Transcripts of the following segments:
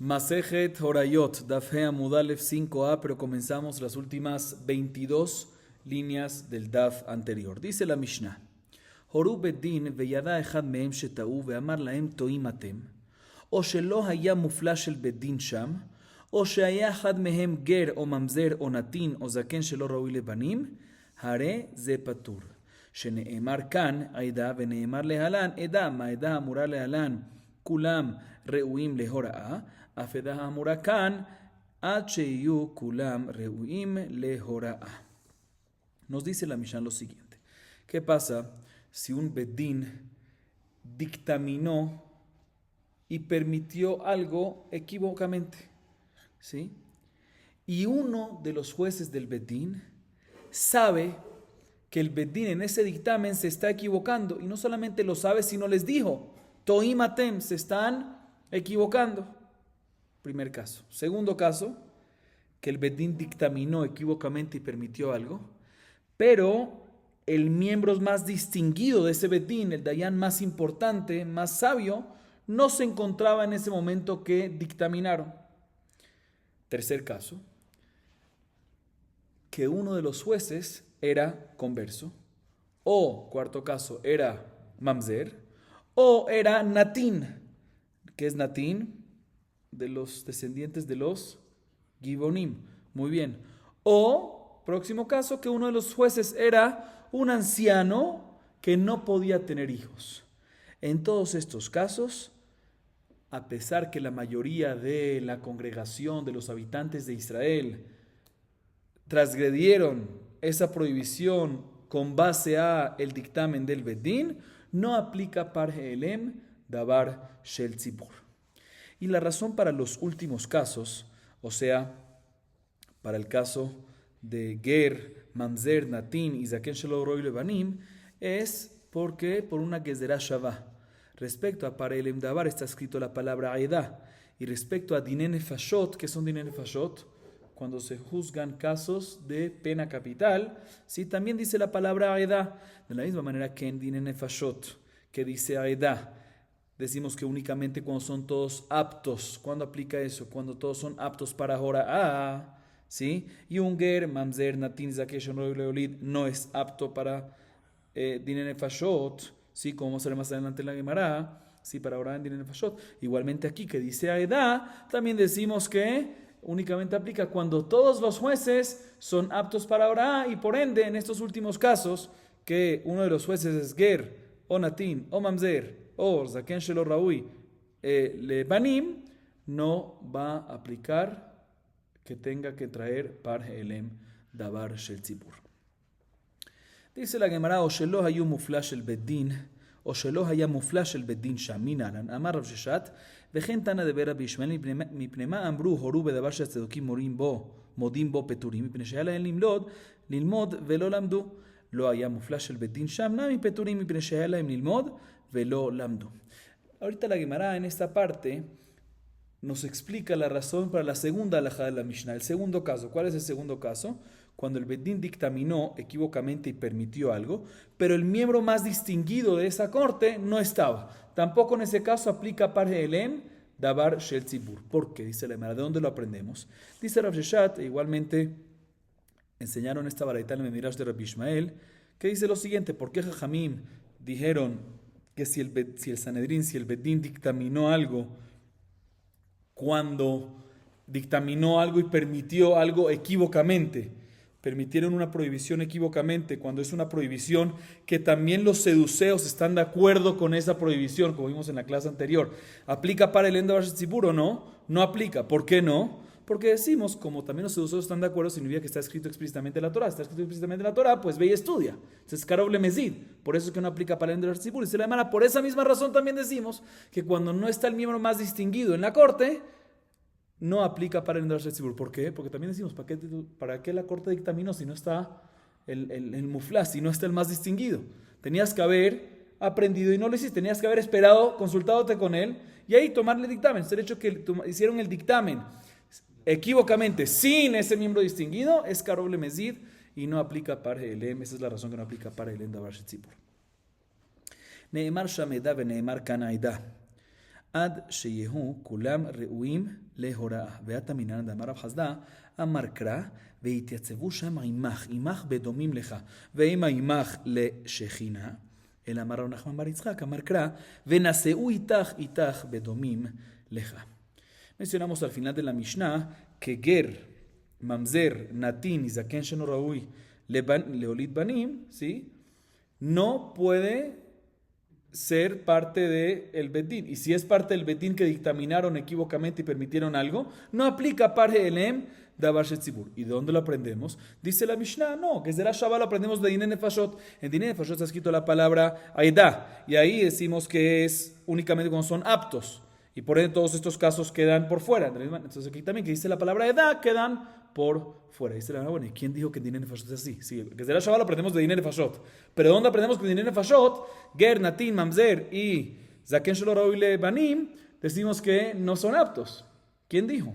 Masejet Horayot, Daf He Amud Aleph 5a, pero comenzamos las últimas 22 líneas del Daf anterior. Dice la Mishnah: Horu bedin veyada echad mehem sheta'u ve'amar lahem to'im atem, o shelo haya mufla shel bedin sham, o shehaya echad mehem ger o mamzer o natin o zaken shelo raui lebanim, hare ze patur. שנאמר כאן עדה ונאמר להלן עדה, מה עדה אמורה להלן כולם ראויים להוראה, אף עדה אמורה כאן עד שיהיו כולם ראויים להוראה. Nos dice la Mishnah lo siguiente: ¿qué pasa si un bedín dictaminó y permitió algo equívocamente? ¿Sí? Y uno de los jueces del bedín sabe que el bedín en ese dictamen se está equivocando, y no solamente lo sabe, sino les dijo, Toim atem, se están equivocando. Primer caso. Segundo caso, que el bedín dictaminó equívocamente y permitió algo, pero el miembro más distinguido de ese bedín, el dayán más importante, más sabio, no se encontraba en ese momento que dictaminaron. Tercer caso, que uno de los jueces era converso, o cuarto caso era mamzer, o era natín. ¿Qué es natín? De los descendientes de los gibonim. Muy bien. O, próximo caso, que uno de los jueces era un anciano que no podía tener hijos. En todos estos casos, a pesar que la mayoría de la congregación de los habitantes de Israel transgredieron esa prohibición con base a el dictamen del bedín, no aplica par he'elem davar shel tzibur. Y la razón para los últimos casos, o sea, para el caso de ger, mamzer, natin y zaken shelo roi lebanim, es porque por una gezerá shavá. Respecto a par he'elem davar está escrito la palabra aedah, y respecto a dinei nefashot, ¿qué son dinei nefashot? Cuando se juzgan casos de pena capital, ¿sí? También dice la palabra aedah, de la misma manera que en dinei nefashot, que dice aedah, decimos que únicamente cuando son todos aptos. ¿Cuándo aplica eso? Cuando todos son aptos para jora'ah, ¿sí? Y un ger, mamzer, natin, zaken shelo leolid no es apto para dinei nefashot, ¿sí? Como vamos a ver más adelante en la Gemara, ¿sí? Para orar en dinei nefashot. Igualmente aquí que dice aedah, también decimos que únicamente aplica cuando todos los jueces son aptos para orar, y por ende, en estos últimos casos, que uno de los jueces es ger, o natin, o mamzer, o zaken shelo raui lebanim, no va a aplicar que tenga que traer par he'elem davar shel tzibur. Dice la Gemara: o shelo hayu mufla shel bedin, o shelo haya mufla shel bedin shaminan, amar Rav Sheshat, וכן תנא דבי רבי ישמעאל מפני מה אמרו הורו בדבר שהצדוקים מודים בו פטורים, מפני שהיה להם ללמוד ולא למדו. לא היה מופלא של בית דין שם נמי פטורים, מפני שהיה להם ללמוד ולא למדו. Ahorita la Gemara en esta parte nos explica la razón para la segunda halajá de la Mishnah, el segundo caso. ¿Cuál es el segundo caso? Cuando el bedín dictaminó equívocamente y permitió algo, pero el miembro más distinguido de esa corte no estaba. Tampoco en ese caso aplica par he'elem davar shel tzibur. ¿Por qué? Dice la Gemara. ¿De dónde lo aprendemos? Dice Rav Sheshat, igualmente enseñaron esta baraita en el Midrash de Rabbi Ishmael, que dice lo siguiente: ¿por qué Jajamim dijeron que si el Sanedrín, si el bedín dictaminó algo, cuando dictaminó algo y permitió algo equívocamente, permitieron una prohibición equívocamente, cuando es una prohibición que también los seduceos están de acuerdo con esa prohibición, como vimos en la clase anterior? ¿Aplica para el davar shel tzibur o no? No aplica. ¿Por qué no? Porque decimos, como también los seduceos están de acuerdo, significa que está escrito explícitamente en la Torah. Está escrito explícitamente en la Torah, pues ve y estudia. Entonces, karov lemezid. Por eso es que no aplica para el davar shel tzibur. Y se la llama, por esa misma razón también decimos que cuando no está el miembro más distinguido en la corte, no aplica para el davar shel tzibur. ¿Por qué? Porque también decimos, ¿para qué la corte dictaminó si no está el muflá, si no está el más distinguido? Tenías que haber aprendido y no lo hiciste. Tenías que haber esperado, consultándote con él y ahí tomarle el dictamen. Es el hecho que hicieron el dictamen equívocamente sin ese miembro distinguido, es karov lemezid y no aplica par he'elem. Esa es la razón que no aplica par he'elem davar shel tzibur. Neemar sham edah veneemar kan aedah. Ad sheyehu kulam reuim lehora'ah. Ve'ata minan damar Rav Hasda amar kra ve'itiatzevu sham imach bedomim lecha ve'ima imach leshechina. El amar Rav Nachman bar Yitzchak amar kra ve'naseu itach bedomim lecha. Mencionamos al final de la Mishnah que ger, mamzer, natin y zaken sheno raui leolid banim, ¿sí?, no puede ser parte del bedín. Y si es parte del bedín que dictaminaron equívocamente y permitieron algo, no aplica parje elem davar shetzibur. ¿Y de dónde lo aprendemos? Dice la Mishnah, no, que desde la Shabbat lo aprendemos de Dinei Nefashot. En Dinei Nefashot está escrito la palabra Aida, y ahí decimos que es únicamente cuando son aptos. Y por ende todos estos casos quedan por fuera. Entonces aquí también que dice la palabra edad quedan por fuera. Dice la bueno, ¿y quién dijo que Dinei Nefashot es así? Sí, desde la Shabbat lo aprendemos de Dinei Nefashot. Pero ¿dónde aprendemos que Dinei Nefashot? Ger, Natin, Mamzer y Zaken Shelo Raui Lebanim decimos que no son aptos. ¿Quién dijo?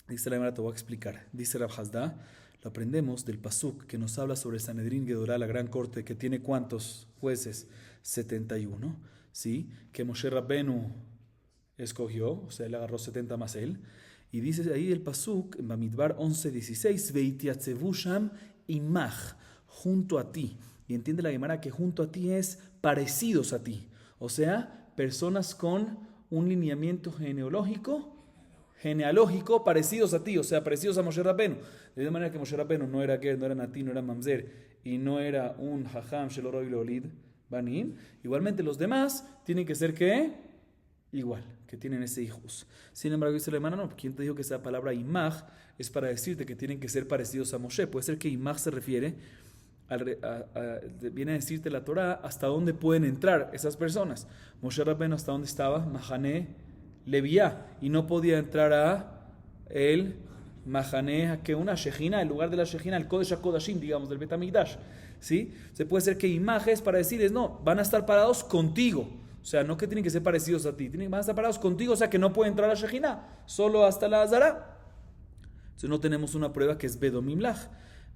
Dice la Gemara, te voy a explicar. Dice Rav Hasda, lo aprendemos del pasuk que nos habla sobre Sanedrín Gedorá, la gran corte que tiene ¿cuántos jueces? 71. ¿Sí? Que Moshe Rabbenu escogió, o sea, él agarró 70 más él, y dice ahí el pasuk en Bamidbar 11:16, veitiatzevu sham imach, junto a ti, y entiende la Gemara que junto a ti es parecidos a ti, o sea, personas con un lineamiento genealógico parecidos a ti, o sea, parecidos a Moshe Rabbenu, de manera que Moshe Rabbenu no era Ger, no era Natín, no era Mamzer, y no era un Jajam Shelo Raui Leolid Banim, igualmente los demás tienen que ser ¿qué? Igual, que tienen ese hijos. Sin embargo, dice la hermana, no, ¿quién te dijo que esa palabra imaj es para decirte que tienen que ser parecidos a Moshe? Puede ser que imaj se refiere, viene a decirte la Torah hasta dónde pueden entrar esas personas. Moshe Rabbenu hasta dónde estaba, Mahané Leviá, y no podía entrar a el Mahané, que una Shejina, el lugar de la Shejina, el Kodesh HaKodashim, digamos, del Bet HaMikdash. ¿Sí? Se puede ser que imaj es para decirles, no, van a estar parados contigo. O sea, no que tienen que ser parecidos a ti, van a estar parados contigo, o sea que no puede entrar a la Shejina, solo hasta la Azara. Entonces no tenemos una prueba que es Bedomim Lach.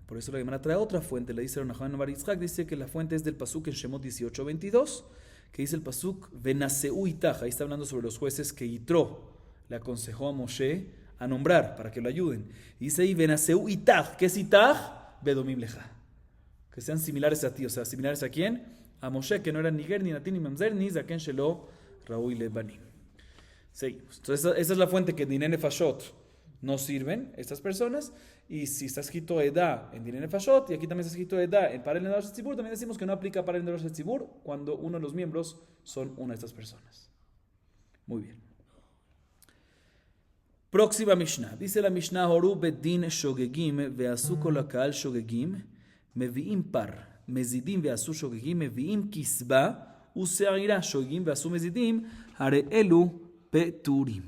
Por eso la Gemara trae otra fuente, le dice Rav Bar Yitzchak, dice que la fuente es del pasuk en Shemot 18:22, que dice el pasuk Venaseu itach, ahí está hablando sobre los jueces que Yitro le aconsejó a Moshe a nombrar para que lo ayuden. Y dice ahí Venaseu itach, ¿qué es itach? Bedomim Lecha. Que sean similares a ti, o sea, similares a quién? A Moshe, que no era ni Ger, ni Natín, ni Mamzer, ni Zaken Shelo Raui Lebanim. Seguimos. Entonces, esa es la fuente que en Dinei Nefashot no sirven estas personas. Y si está escrito Edá en Dinei Nefashot, y aquí también está escrito Edá en Parel Nedavar Shetzibur, también decimos que no aplica Parel Nedavar Shetzibur cuando uno de los miembros son una de estas personas. Muy bien. Próxima Mishnah. Dice la Mishnah, Horu bedin shogegim ve'asu kol ha'ka'al shogegim mevi'im par. מזידים ועשו שוגגים מביאים כסבה ושעירה שוגגים ועשו מזידים הרי אלו פטורים.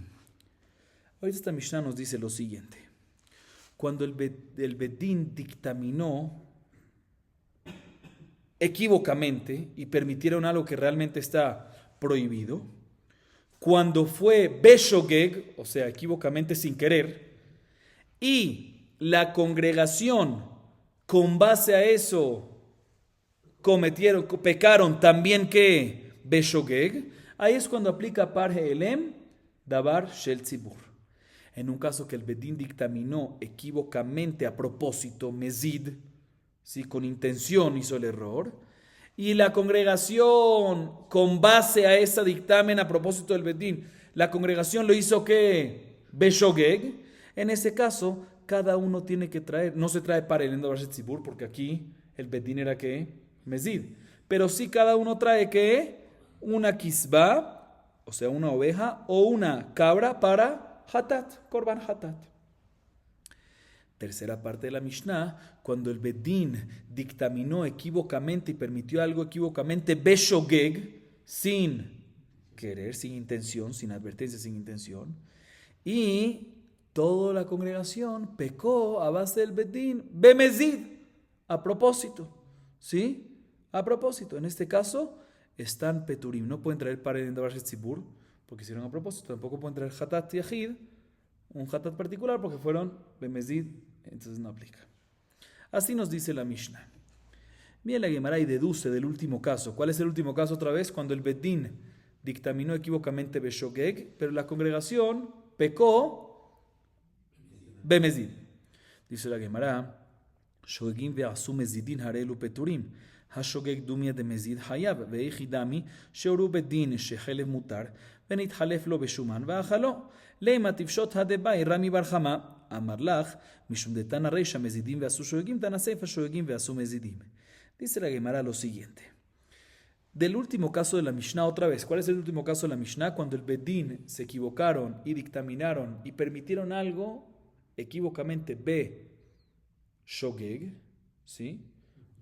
Ahorita esta Mishnah nos dice lo siguiente. Cuando el Bedín dictaminó equívocamente y permitieron algo que realmente está prohibido, cuando fue Beshogeg, o sea, equívocamente sin querer, y la congregación con base a eso pecaron también que Beshogeg, ahí es cuando aplica Parje Elem Davar Shel Tzibur. En un caso que el Bedín dictaminó equívocamente a propósito, Mezid, ¿sí? Con intención hizo el error, y la congregación con base a ese dictamen a propósito del Bedín, la congregación lo hizo que Beshogeg, en ese caso cada uno tiene que traer, no se trae Parje Elem Davar Shel Tzibur, porque aquí el Bedín era que Mezid, pero sí cada uno trae que una kisba, o sea una oveja o una cabra para hatat, korban hatat. Tercera parte de la Mishnah, cuando el Bedín dictaminó equívocamente y permitió algo equívocamente beshogeg, sin querer, sin intención, sin advertencia, sin intención, y toda la congregación pecó a base del Bedín bemezid, a propósito, ¿sí? A propósito, en este caso, están peturim. No pueden traer para el Davar Shetzibur, porque hicieron a propósito. Tampoco pueden traer hatat yahid, un hatat particular, porque fueron bemezid, entonces no aplica. Así nos dice la Mishnah. Viene la Gemara y deduce del último caso. ¿Cuál es el último caso otra vez? Cuando el Bedín dictaminó equívocamente Beshogeg, pero la congregación pecó Bemezid. Dice la Gemara, Shogegim ve'asu mezidin harelu peturim. השוגג דומיה דמזיד חייב, ואיכי דמי שהורו בדין שחלב מותר, ונתחלף לו בשומן ואכלו. למה תפשוט הדבאי רמי בר חמא, אמר לך, משום דתנא רישא מזידים ועשו שוגגים, תנא סיפא שוגגים ועשו מזידים. Dice la Gemara lo siguiente. Del último caso de la Mishnah, otra vez, ¿cuál es el último caso de la Mishnah? Cuando el Bedín se equivocaron y dictaminaron y permitieron algo equívocamente shogeg, ¿sí?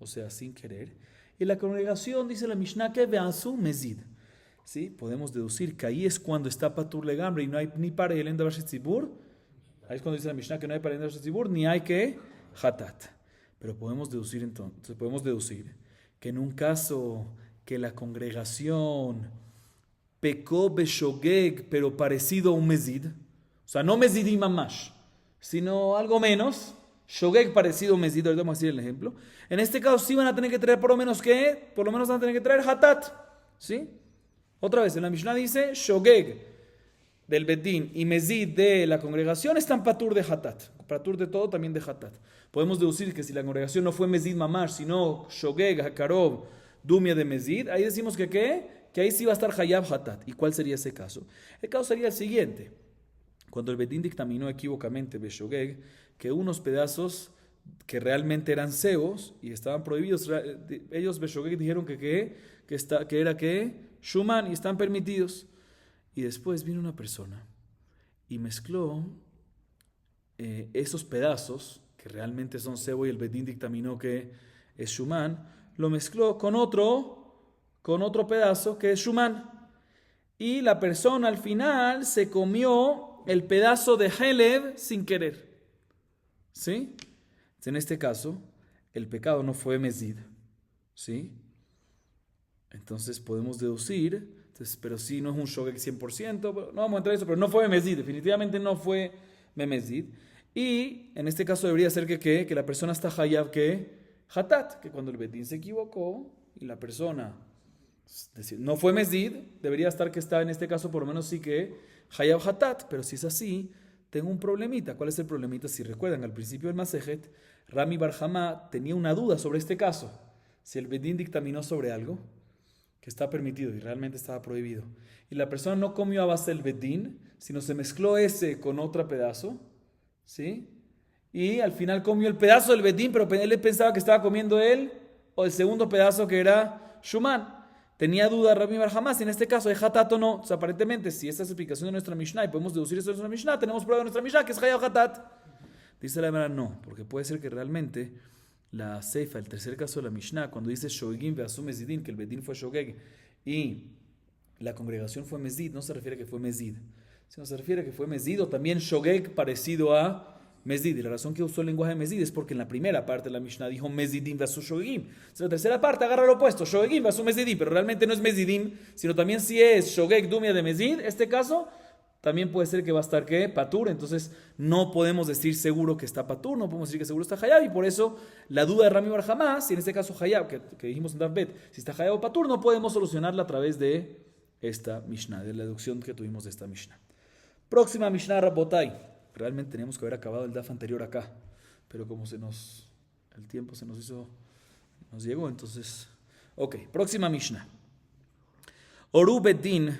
O sea, sin querer. Y la congregación, dice la Mishnah, que veansu mezid. ¿Sí? Podemos deducir que ahí es cuando está patur legambre y no hay ni para el endavar shetzibur. Ahí es cuando dice la Mishnah que no hay para el endavar shetzibur, ni hay que hatat. Pero podemos deducir entonces, que en un caso que la congregación pecó beshogeg, pero parecido a un mezid, o sea, no mezidim mamash, sino algo menos, shogeg parecido a un mezid, ahorita vamos a decir el ejemplo. En este caso sí van a tener que traer por lo menos van a tener que traer hatat, ¿sí? Otra vez, en la Mishnah dice, shogeg del bedín y mezid de la congregación están patur de hatat, patur de todo también de hatat. Podemos deducir que si la congregación no fue mezid mamash, sino shogeg, hakarov, dumia de mezid, ahí decimos que ahí sí va a estar hayab hatat. ¿Y cuál sería ese caso? El caso sería el siguiente. Cuando el bedín dictaminó equívocamente beshogeg, que unos pedazos que realmente eran cebos y estaban prohibidos, ellos beshogeg dijeron que era shuman y están permitidos. Y después vino una persona y mezcló esos pedazos que realmente son cebo y el bedín dictaminó que es shuman, lo mezcló con otro pedazo que es shuman. Y la persona al final se comió el pedazo de Helev sin querer. ¿Sí? En este caso, el pecado no fue mezid. ¿Sí? Entonces podemos deducir, pero sí no es un shogeg 100%, no vamos a entrar en eso, pero no fue mezid, definitivamente no fue memezid. Y en este caso debería ser que la persona está hayab hatat, que cuando el bedín se equivocó y la persona no fue mezid, debería estar que está en este caso por lo menos sí que hayab hatat, pero si es así, tengo un problemita. ¿Cuál es el problemita? Si recuerdan, al principio del Masejet, Rami Bar Hamá tenía una duda sobre este caso. Si el bedín dictaminó sobre algo que está permitido y realmente estaba prohibido, y la persona no comió a base del bedín, sino se mezcló ese con otro pedazo, ¿sí? Y al final comió el pedazo del bedín, pero él pensaba que estaba comiendo él o el segundo pedazo que era shuman. Tenía duda Rabbi Bar Hamá, si en este caso es hatat o no. O sea, aparentemente, si esta es la explicación de nuestra Mishnah y podemos deducir esto de nuestra Mishnah, tenemos prueba de nuestra Mishnah que es hayab hatat. Dice la verdad, no, porque puede ser que realmente la seifa, el tercer caso de la Mishnah, cuando dice shogegim ve'asu mezidin, que el bedín fue shogeg y la congregación fue mezid, no se refiere a que fue mezid, sino se refiere a que fue mezid o también shogeg parecido a mezid. Y la razón que usó el lenguaje mezid es porque en la primera parte de la Mishnah dijo mezidim ve'asu shogegim. En la tercera parte agarra lo opuesto, shogegim ve'asu mezidim, pero realmente no es mezidim, sino también si es shogeg dumia de mezid, este caso también puede ser que va a estar patur, entonces no podemos decir seguro que está patur, no podemos decir que seguro está hayab, y por eso la duda de Rami Bar Hamá, si en este caso hayab, que dijimos en Dav Bet, si está hayab o patur, no podemos solucionarla a través de esta Mishnah, de la deducción que tuvimos de esta Mishnah. Próxima Mishnah, Rabotai. Realmente teníamos que haber acabado el Daf anterior acá, pero como el tiempo nos llegó, entonces, ok, próxima Mishnah. Oru Bedin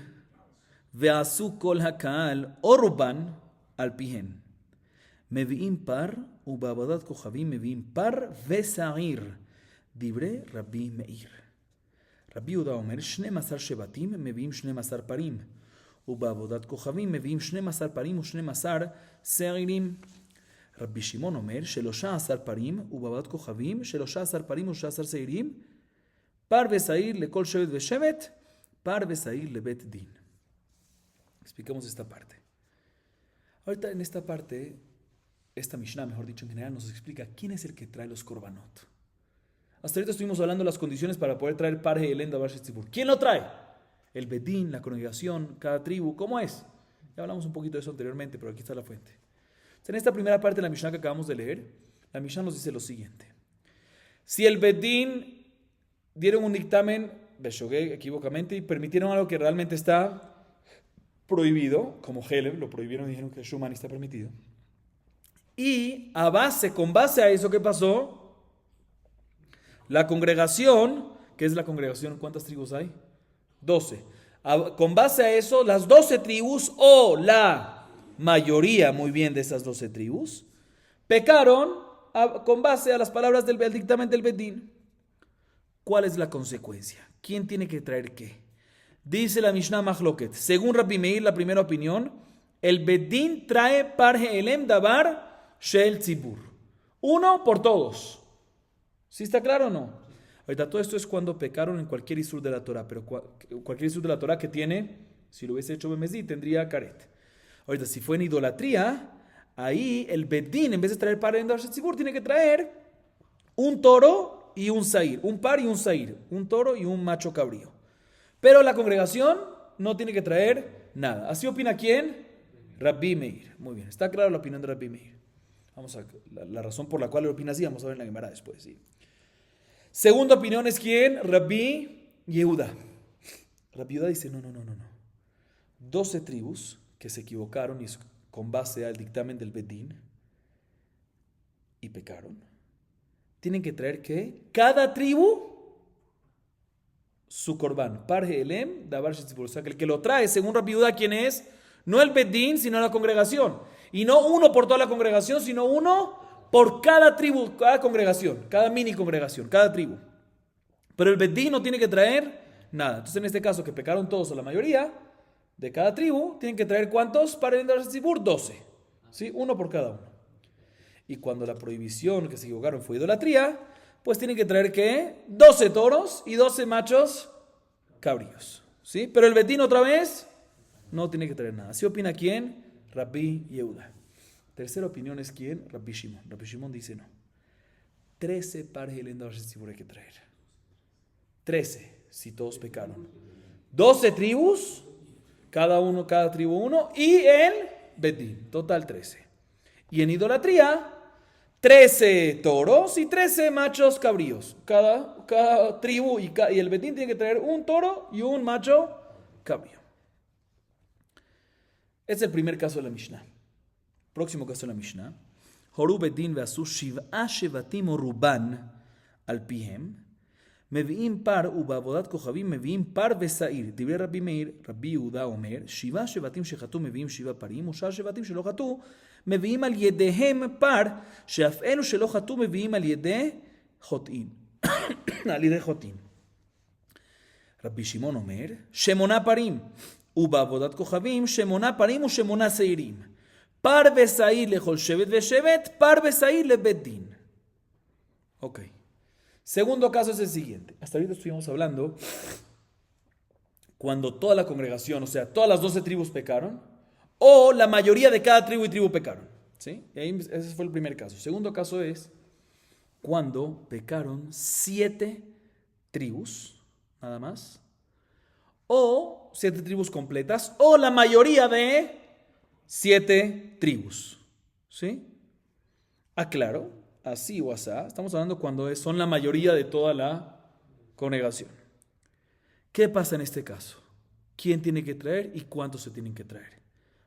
ועשו כל הקהל אורבן על פיהם. מביאים פר, ובעבודת כוכבים מביאים פר ושעיר. דברי רבי מאיר. רבי יהודה אומר, 12 שבטים מביאים 12 פרים, ובעבודת כוכבים מביאים 12 פרים ו12 שעירים. רבי שמעון אומר, 13 פרים, ובעבודת כוכבים 13 פרים ו13 שעירים, פר ושעיר לכל שבט ושבט, פר ושעיר לבית דין. Explicamos esta parte. Ahorita en esta parte, esta Mishnah, mejor dicho en general, nos explica quién es el que trae los korbanot. Hasta ahorita estuvimos hablando de las condiciones para poder traer par de Elenda Bar Shetzibur. ¿Quién lo trae? El bedín, la congregación, cada tribu. ¿Cómo es? Ya hablamos un poquito de eso anteriormente, pero aquí está la fuente. En esta primera parte de la Mishnah que acabamos de leer, la Mishnah nos dice lo siguiente. Si el bedín dieron un dictamen Beshogeg, equivocamente, y permitieron algo que realmente está prohibido, como Heleb, lo prohibieron y dijeron que Shuman está permitido. Y con base a eso, ¿qué pasó? La congregación, ¿qué es la congregación? ¿Cuántas tribus hay? 12. Con base a eso, las 12 tribus o la mayoría, muy bien, de esas 12 tribus, pecaron con base a las palabras del dictamen del Bedín. ¿Cuál es la consecuencia? ¿Quién tiene que traer qué? Dice la Mishnah Mahloket. Según Rabbi Meir, la primera opinión, el Bedín trae parje elem davar shel tzibur. Uno por todos. ¿Sí está claro o no? Ahorita todo esto es cuando pecaron en cualquier isur de la Torah, pero cualquier isur de la Torah que tiene, si lo hubiese hecho Bemezí, tendría karet. Ahorita, si fue en idolatría, ahí el Bedín, en vez de traer parje elem davar shel tzibur, tiene que traer un toro y un zair, un par y un zair, un toro y un macho cabrío. Pero la congregación no tiene que traer nada. ¿Así opina quién? Rabbi Meir. Muy bien, está clara la opinión de Rabbi Meir. Vamos a la razón por la cual él opina así, vamos a ver en la Gemara después. ¿Sí? Segunda opinión es quién? Rabbi Yehuda. Rabbi Yehuda dice, no. 12 tribus que se equivocaron y con base al dictamen del Bedín y pecaron. Tienen que traer ¿qué? Cada tribu su corbán, parje elem, davar shetzibur. O sea, que el que lo trae, según Rabbi Yehuda, ¿quién es? No el Bedín, sino la congregación. Y no uno por toda la congregación, sino uno por cada tribu, cada congregación, cada mini congregación, cada tribu. Pero el Bedín no tiene que traer nada. Entonces, en este caso, que pecaron todos o la mayoría de cada tribu, tienen que traer ¿cuántos? Parje elem, davar shetzibur, 12. ¿Sí? Uno por cada uno. Y cuando la prohibición que se equivocaron fue idolatría, pues tienen que traer ¿qué? 12 toros y 12 machos cabríos. ¿Sí? Pero el Bedín otra vez no tiene que traer nada. ¿Sí opina quién? Rabbi Yehuda. Tercera opinión es ¿quién? Rabbi Shimon. Rabbi Shimon dice no. 13 parjes de davar shetzibur hay que traer. 13, si todos pecaron. 12 tribus, cada tribu uno, y el Bedín, total 13. Y en idolatría, 13 toros y 13 machos cabríos. Cada tribu y el Bedín tiene que traer un toro y un macho cabrío. Es el primer caso de la Mishnah. Próximo caso de la Mishnah. Horu Bedín ve'asu shiv'a shevatim o ruban al pihem. מביאים פר ובעבודת כוכבים מביאים פר ושעיר. דברי רבי מאיר, רבי יהודה אומר, 7 שבטים שחטאו מביאים 7 פרים, ו7 שבטים שלא חטאו מביאים על ידיהם פר, שאף אלו שלא חטאו מביאים על ידי חוטאים. על ידי חוטאים. רבי שמעון אומר, 8 פרים, ובעבודת כוכבים 8 פרים ו8 שעירים. פר ושעיר לכל שבט ושבט, פר ושעיר לבית דין. אוקיי. Segundo caso es el siguiente. Hasta ahorita estuvimos hablando cuando toda la congregación, o sea, todas las 12 tribus pecaron, o la mayoría de cada tribu y tribu pecaron. ¿Sí? Y ahí, ese fue el primer caso. Segundo caso es cuando pecaron 7 tribus, nada más, o 7 tribus completas, o la mayoría de 7 tribus. ¿Sí? Aclaro. Así o asá, estamos hablando cuando son la mayoría de toda la congregación. ¿Qué pasa en este caso? ¿Quién tiene que traer y cuántos se tienen que traer?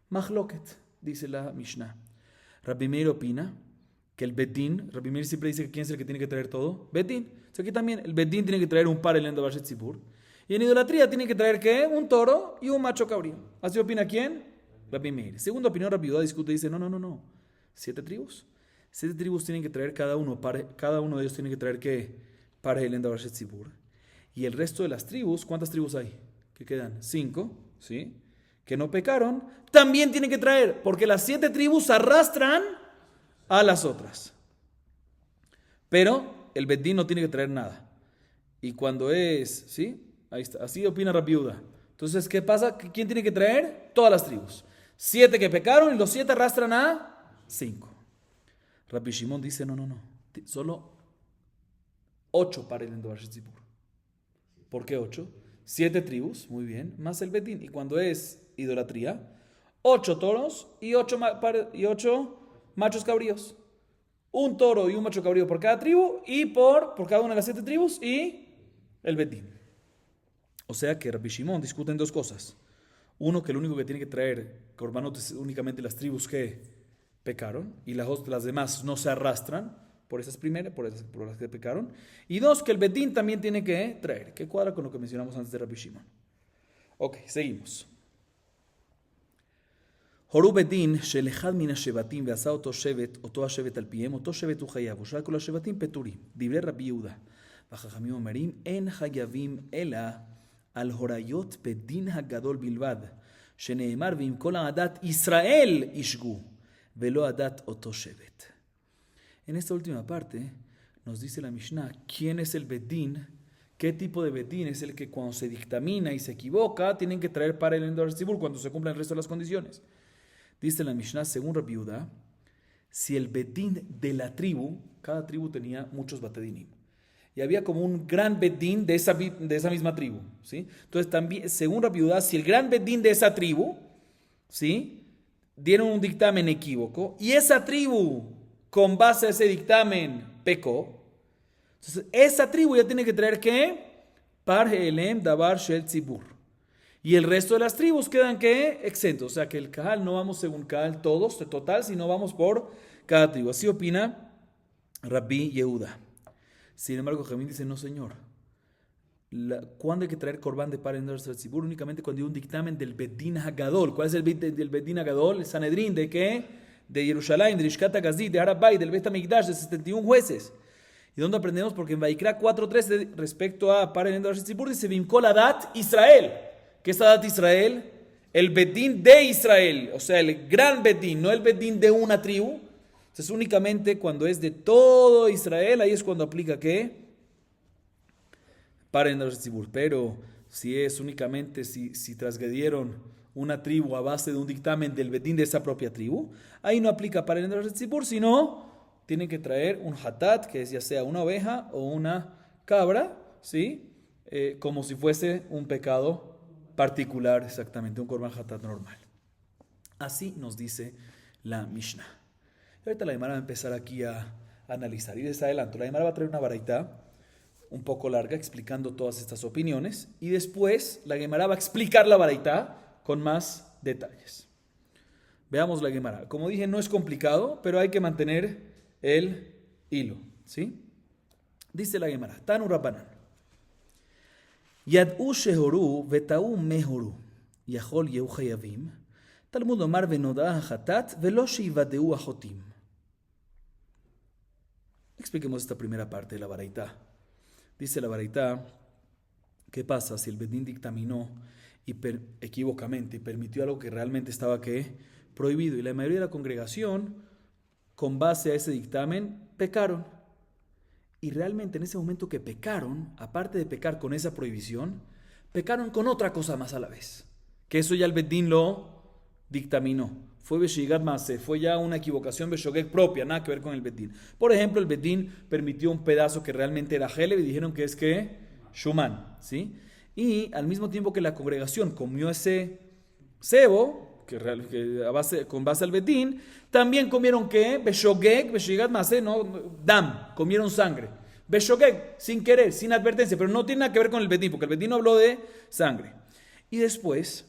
Mahloket, dice la Mishnah. Rabbi Meir opina que el Bedín, Rabbi Meir siempre dice que quién es el que tiene que traer todo. Bedín. O sea, aquí también el Bedín tiene que traer un par en davar shetzibur. Y en idolatría tiene que traer ¿qué? Un toro y un macho cabrío. ¿Así opina quién? Rabbi Meir. Segunda opinión, Rabbi Yehuda discute y dice, no. 7 tribus. 7 tribus tienen que traer cada uno de ellos tiene que traer ¿qué? Para el davar shetzibur. Y el resto de las tribus, ¿cuántas tribus hay? Que quedan 5, ¿sí? Que no pecaron, también tienen que traer, porque las 7 tribus arrastran a las otras. Pero el Bedín no tiene que traer nada. Y cuando es, ¿sí? Ahí está, así opina Rabbi Yehuda. Entonces, ¿qué pasa? ¿Quién tiene que traer? Todas las tribus. 7 que pecaron y los 7 arrastran a 5. Rabbi Shimon dice, no. Solo 8 para el davar shetzibur. ¿Por qué 8? 7 tribus, muy bien, más el Bedín. Y cuando es idolatría, 8 toros y 8 machos cabríos. Un toro y un macho cabrío por cada tribu y por cada una de las 7 tribus y el Bedín. O sea que Rabbi Shimon discuten dos cosas. Uno, que lo único que tiene que traer Korbanot es únicamente las tribus que pecaron y las demás no se arrastran por esas primeras, por las que pecaron. Y dos, que el Bedín también tiene que traer, que cuadra con lo que mencionamos antes de Rabbi Shimon. Ok, seguimos. הורו בדין של אחד מן השבטים ועשה אותו השבט על פיהם, אותו שבט הוא חייב, ושאר כל השבטים פטורים. דברי רבי יהודה. והחכמים אומרים, אין חייבים אלא על הוריות בדין הגדול בלבד, שנאמר, ועם כל העדת ישראל ישגו, ולא עדת אותו שבט. En esta última parte nos dice la Mishnah quién es el bedín, qué tipo de bedín es el que cuando se dictamina y se equivoca tienen que traer para el Endor Tzibur cuando se cumplan el resto de las condiciones. Dice la Mishnah, según Rabbi Yehuda, si el bedín de la tribu, cada tribu tenía muchos batedinim, y había como un gran bedín de esa misma tribu, ¿sí? Entonces también, según Rabbi Yehuda, si el gran bedín de esa tribu, ¿sí?, dieron un dictamen equívoco, y esa tribu, con base a ese dictamen, pecó, entonces esa tribu ya tiene que traer, ¿qué? Par Elem Dabar Shel Tzibur. Y el resto de las tribus quedan, ¿qué? Exentos. O sea que el Kahal no vamos según Kahal todos, de total, sino vamos por cada tribu. Así opina Rabbi Yehuda. Sin embargo, Jamín dice, no señor. ¿Cuándo hay que traer Korban de par en el Tzibur? Únicamente cuando hay un dictamen del Bedín Hagadol. ¿Cuál es el Bedín Hagadol? El Sanedrín, ¿de qué? De Jerusalén, de Rishkat HaGazit, de Harabay, del Bet HaMikdash, de 71 jueces. ¿Y dónde aprendemos? Porque en Vaikra 4.13, respecto a par en el Tzibur, dice, Vimkol Adat Israel. ¿Qué es Adat Israel? El Bedín de Israel, o sea, el gran Bedín, no el Bedín de una tribu. Entonces, únicamente cuando es de todo Israel, ahí es cuando aplica ¿qué? Para el Tzibur. Pero si es únicamente, si transgredieron una tribu a base de un dictamen del Bedín de esa propia tribu, ahí no aplica para el Tzibur, sino tienen que traer un hatat, que es ya sea una oveja o una cabra, ¿sí? Como si fuese un pecado particular, exactamente, un korban hatat normal. Así nos dice la Mishnah. Y ahorita la Gemara va a empezar aquí a analizar. Y desde adelanto, la Gemara va a traer una baraita un poco larga explicando todas estas opiniones. Y después la Gemara va a explicar la baraita con más detalles. Veamos la Gemara. Como dije, no es complicado, pero hay que mantener el hilo, ¿sí? Dice la Gemara, Tanu Rabbanan. ידעו שהורו וטעו מהורו, יכול יהיו חייבים, תלמוד לומר ונודעה החטאת, ולא שיוודאו החוטאים. Expliquemos esta primera parte de la baraita. Dice la baraita, ¿qué pasa si el Bedín dictaminó equívocamente y permitió algo que realmente estaba ¿qué? Prohibido? Y la mayoría de la congregación, con base a ese dictamen, pecaron. Y realmente en ese momento que pecaron, aparte de pecar con esa prohibición, pecaron con otra cosa más a la vez. Que eso ya el Bedín lo dictaminó. Fue Beshigat Maaseh, fue ya una equivocación Beshogeg propia, nada que ver con el Bedín. Por ejemplo, el Bedín permitió un pedazo que realmente era Helev y dijeron que es que Shuman, ¿sí? Y al mismo tiempo que la congregación comió ese cebo, con base al Bedín, también comieron ¿qué? Beshogeg, Beshigat Maaseh, no, Dam, comieron sangre. Beshogeg, sin querer, sin advertencia, pero no tiene nada que ver con el Bedín, porque el Bedín no habló de sangre. Y después,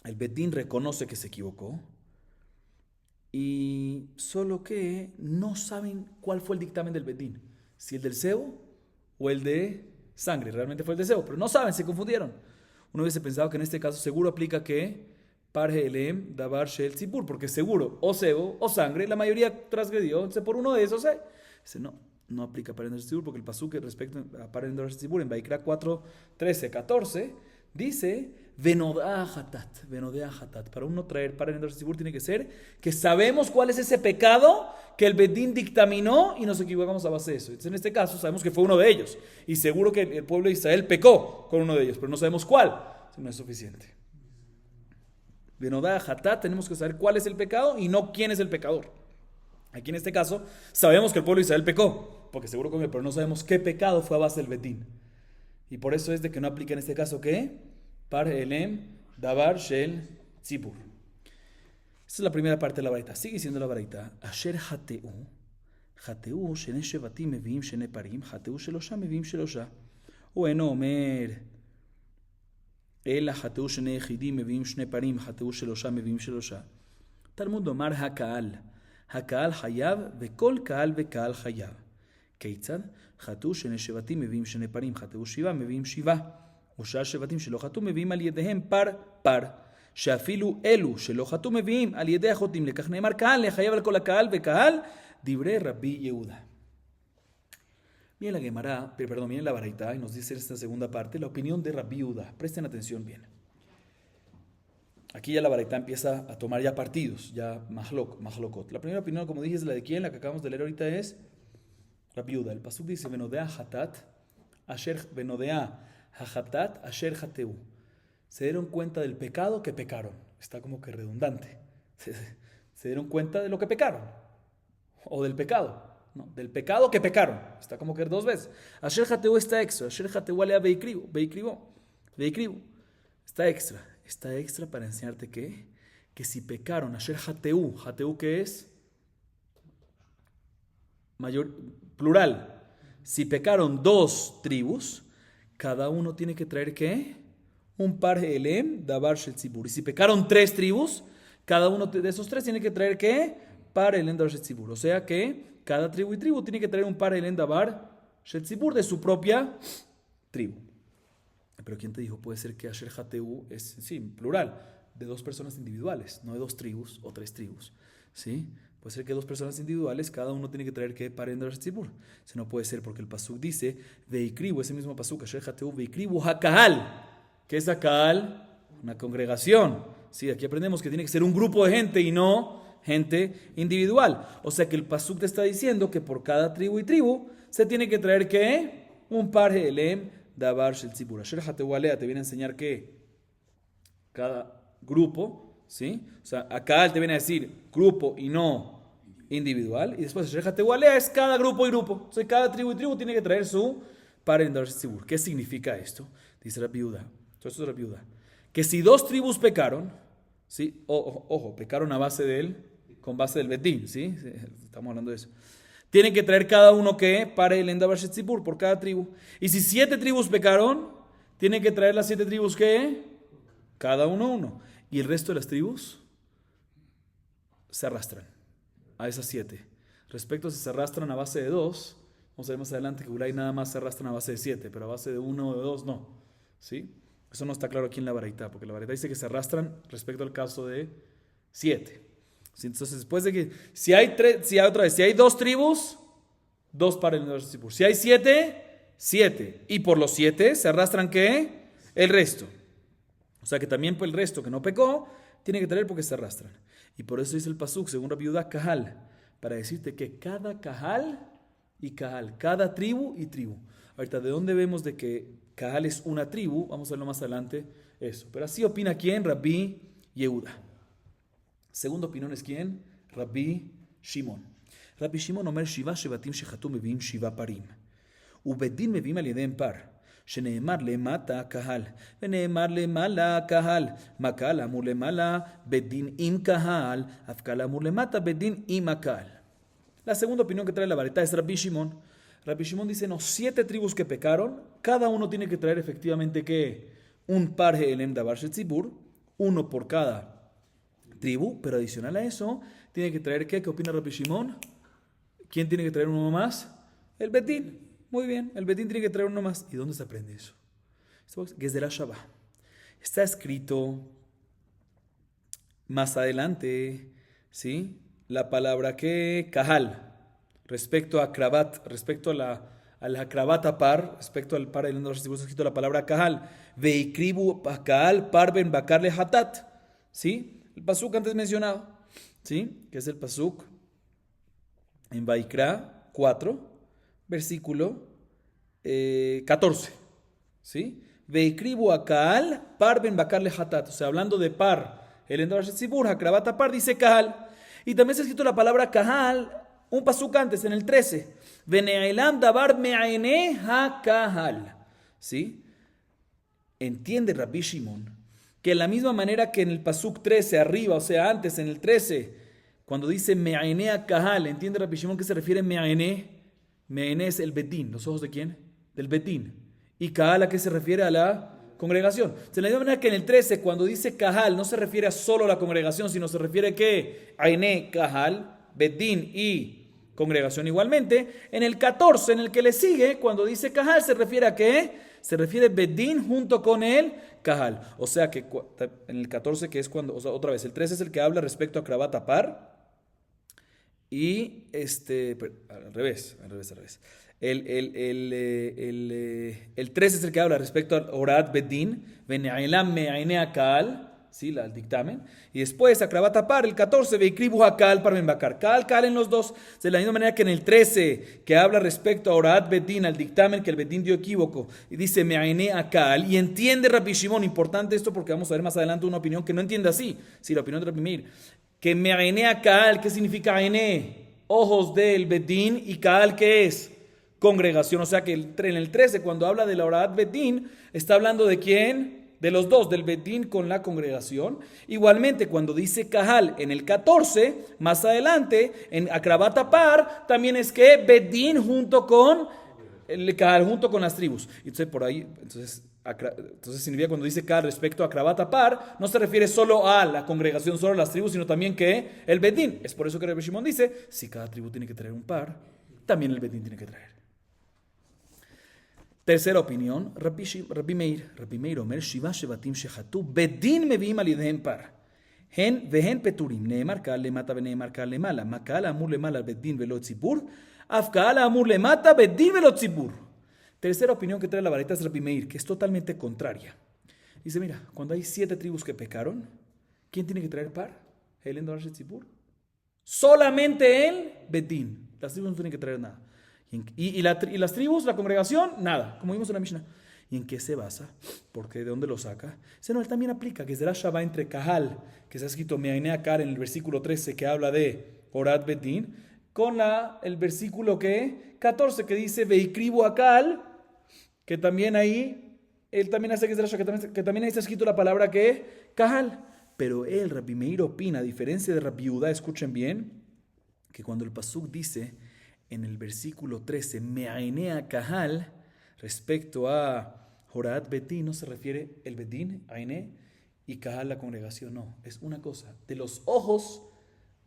el Bedín reconoce que se equivocó, y solo que no saben cuál fue el dictamen del Bedín, si el del cebo o el de sangre. Realmente fue el de cebo, pero no saben, se confundieron. Uno hubiese pensado que en este caso seguro aplica que Parje Elem Dabar Shel Tzibur, porque seguro o cebo o sangre, la mayoría transgredió, entonces por uno de esos dice no aplica para el Tzibur, porque el pasuk respecto a para el Tzibur en Vaikra 4, 13, 14 dice Venodea hatat. Para uno traer para el Tzibur tiene que ser que sabemos cuál es ese pecado que el Bedín dictaminó y nos equivocamos a base de eso. Entonces en este caso sabemos que fue uno de ellos y seguro que el pueblo de Israel pecó con uno de ellos, pero no sabemos cuál. Eso no es suficiente. Venodea hatat, tenemos que saber cuál es el pecado y no quién es el pecador. Aquí en este caso sabemos que el pueblo de Israel pecó, porque seguro comió, pero no sabemos qué pecado fue a base del Bedín. Y por eso es de que no aplica en este caso ¿qué? Par Elem Dabar Shel Tzibur. Esta es la primera parte de la baraita. Sigue siendo la baraita. Asher hateu shene shevatim meviim shene parim, hateu shelosha meviim shelosha. ואינו אומר, אלא חטאו שני יחידים מביאים שני פרים, חטאו שלושה מביאים שלושה. תלמוד לומר הקהל. הקהל חייב וכל קהל וקהל חייב. כיצד? חטאו שני שבטים מביאים שני פרים, חטאו שבעה מביאים שבעה. ושאר שבטים שלא חטאו מביאים על ידיהם פר. שאפילו אלו שלא חטאו מביאים על ידי החוטאים. לכך נאמר קהל, לחייב על כל הקהל וקהל, דברי רבי יהודה. Viene la Gemara, perdón, viene la Baraita y nos dice en esta segunda parte la opinión de Rabbi Yehuda. Presten atención bien. Aquí ya la Baraita empieza a tomar ya partidos, ya mahlokot. La primera opinión, como dije, es la de quién, la que acabamos de leer ahorita es Rabbi Yehuda. El pasuk dice, Venodea hatat, asher hateu. Se dieron cuenta del pecado que pecaron. Está como que redundante. Se dieron cuenta de lo que pecaron. O del pecado. No, del pecado que pecaron. Está como que dos veces. Asher hateu está extra. Asher hateu alea veikribo. Está extra. Está extra para enseñarte que si pecaron, Asher hateu ¿qué es? Mayor, plural. Si pecaron dos tribus, cada uno tiene que traer ¿qué? Un par elem davar shel tzibur. Y si pecaron tres tribus, cada uno de esos tres tiene que traer ¿qué? Par elem davar shel tzibur. O sea que cada tribu y tribu tiene que traer un par elem davar shel tzibur de su propia tribu. Pero ¿quién te dijo? Puede ser que Asher hateu es, sí, plural, de dos personas individuales, no de dos tribus o tres tribus. ¿Sí? Puede ser que dos personas individuales, cada uno tiene que traer que par elem davar shel tzibur. Si no puede ser porque el pasuk dice, veikribu, ese mismo pasuk, Asher hateu veikribu hakahal. ¿Qué es Akal? Una congregación. Sí, aquí aprendemos que tiene que ser un grupo de gente y no gente individual. O sea que el pasuk te está diciendo que por cada tribu y tribu se tiene que traer ¿qué? Un par de elem davar shel tzibur. Asher hateu alea te viene a enseñar que cada grupo, ¿sí? O sea, Akal te viene a decir grupo y no individual. Y después Asher hateu alea es cada grupo y grupo. O sea, cada tribu y tribu tiene que traer su par elem davar shel tzibur. ¿Qué significa esto? Dice la viuda. Esto es la viuda. Que si dos tribus pecaron, ¿sí? Ojo, pecaron con base del Betín, ¿sí? Estamos hablando de eso. Tienen que traer cada uno que para el Endavar Shetzibur por cada tribu. Y si 7 tribus pecaron, tienen que traer las 7 tribus que cada uno. Y el resto de las tribus se arrastran a esas 7. Respecto a si se arrastran a base de 2, vamos a ver más adelante que Ulay nada más se arrastran a base de 7, pero a base de 1 o de 2 no. ¿Sí? Eso no está claro aquí en la Baraita, porque la Baraita dice que se arrastran respecto al caso de 7. ¿Sí? Entonces, después de que, si hay 2 tribus, 2 para el Endavar Shetzibur. Si hay 7, y por los 7 se arrastran ¿qué? El resto. O sea que también por el resto que no pecó, tiene que traer porque se arrastran. Y por eso dice el pasuk, según Rabbi Yehuda, kahal, para decirte que cada kahal y kahal, cada tribu y tribu. Ahorita, ¿de dónde vemos de que Kahal es una tribu? Vamos a verlo más adelante eso. Pero así opina ¿quién? Rabbi Yehuda. Segunda opinión es ¿quién? Rabbi Shimon. Rabbi Shimon אומר שבעה שבטים שחטאו מביאים 7 פרים. ובדין מביאים על ידיהם פר. שנאמר למטה קהל, ונאמר למעלה קהל. מה קהל אמור למעלה? בדין עם קהל. אף קהל אמור למטה בדין עם הקהל. La segunda opinión que trae la Baraita es Rabbi Shimon. Rabbi Shimon dice, no, 7 tribus que pecaron, cada uno tiene que traer efectivamente ¿qué? Un par de elem davar shetzibur, uno por cada tribu, pero adicional a eso, tiene que traer ¿qué? ¿Qué opina Rabbi Shimon? ¿Quién tiene que traer uno más? El Betín. Muy bien, el Betín tiene que traer uno más. ¿Y dónde se aprende eso? Gezerá Shabbat. Está escrito más adelante, ¿sí? La palabra que Kahal. Respecto a Krabat, respecto a la Krabata par, respecto al par del Endavar Shetzibur, está escrito la palabra Kahal. Veikribu Kahal par ben bakarle hatat. ¿Sí? El pasuk antes mencionado. ¿Sí? Que es el pasuk en Vaikra 4, versículo 14. ¿Sí? Veikribu Kahal par ben bakarle hatat. O sea, hablando de par, el Endavar Shetzibur, Krabata par, dice Kahal. Y también está escrito la palabra Kahal. Un pasuk antes, en el 13. Veneelam davar me'aene ha-kahal. ¿Sí? Entiende Rabbi Shimon que de la misma manera que en el pasuk 13 arriba, o sea, antes, en el 13, cuando dice me'aene ha-kahal, ¿entiende Rabbi Shimon que se refiere me'aene? Me'aene es el Betín. ¿Los ojos de quién? Del Betín. Y Kahal, ¿a qué se refiere? A la congregación. De la misma manera que en el 13, cuando dice Kahal, no se refiere a solo la congregación, sino se refiere que Ainé, Kahal, Bedín y congregación igualmente. En el 14, en el que le sigue, cuando dice Kahal, se refiere a qué? Se refiere Bedín junto con el Kahal. O sea que en el 14, que es cuando, o sea, otra vez, el 13 es el que habla respecto a Kravat Apar. Y al revés. El 13 es el que habla respecto a Orad Bedin, Veneailam Meaine Akal, ¿sí? El dictamen. Y después a Kravat Apar, el 14, Veikribu Akal para Membakar. Kal en los dos. De la misma manera que en el 13, que habla respecto a Orad Bedin, al dictamen que el Bedin dio equívoco, y dice Meaine Akal, y entiende Rabbi Shimon, importante esto porque vamos a ver más adelante una opinión que no entiende así, sí, la opinión de Rabbi Meir. Que Meaine Akal, ¿qué significa Aine? Ojos del Bedín, y Kaal, ¿qué es? Congregación. O sea que en el 13, cuando habla de la Orad Bedín, está hablando de quién? De los dos, del Bedín con la congregación. Igualmente, cuando dice Kahal en el 14, más adelante, en Akravat Apar, también es que Bedín junto con el Kahal, junto con las tribus. Entonces, por ahí, entonces significa cuando dice Kahal respecto a Akravat Apar, no se refiere solo a la congregación, solo a las tribus, sino también que el Bedín. Es por eso que Rabbi Shimon dice, si cada tribu tiene que traer un par, también el Bedín tiene que traer. Tercera opinión, Rabbi Meir Omer, Shiva Shevatim Shechatu, Bedín Meviim Alidehem Par. Hen vehen peturim, neemar kaal lemata veneemar kaal lemala, makaal amur lemala bedín velo tzibur, af kaal amur lemata bedín velo tzibur. Tercera opinión que trae la varita es Rabbi Meir, que es totalmente contraria. Dice, mira, cuando hay 7 tribus que pecaron, ¿quién tiene que traer par? ¿El Endor Tzibur? Solamente el Bedín. Las tribus no tienen que traer nada. Y las tribus, la congregación, nada, como vimos en la Mishnah. ¿Y en qué se basa? Porque ¿de dónde lo saca? Dice, no, él también aplica que es de la Shabbat entre Kahal, que se ha escrito Meaine Akar en el versículo 13, que habla de Orad Bedín, con el versículo 14, que dice Veikribu Akal, que también ahí, él también hace que es de la Shabbat, que también ahí está escrito la palabra que Kahal. Pero él, Rabbi Meir, opina, a diferencia de Rabbi Yehuda, escuchen bien, que cuando el pasuk dice en el versículo 13, Meaine Kahal, respecto a Orad Bedín, no se refiere el Bedín, Aine, y Kahal, la congregación, no, es una cosa, de los ojos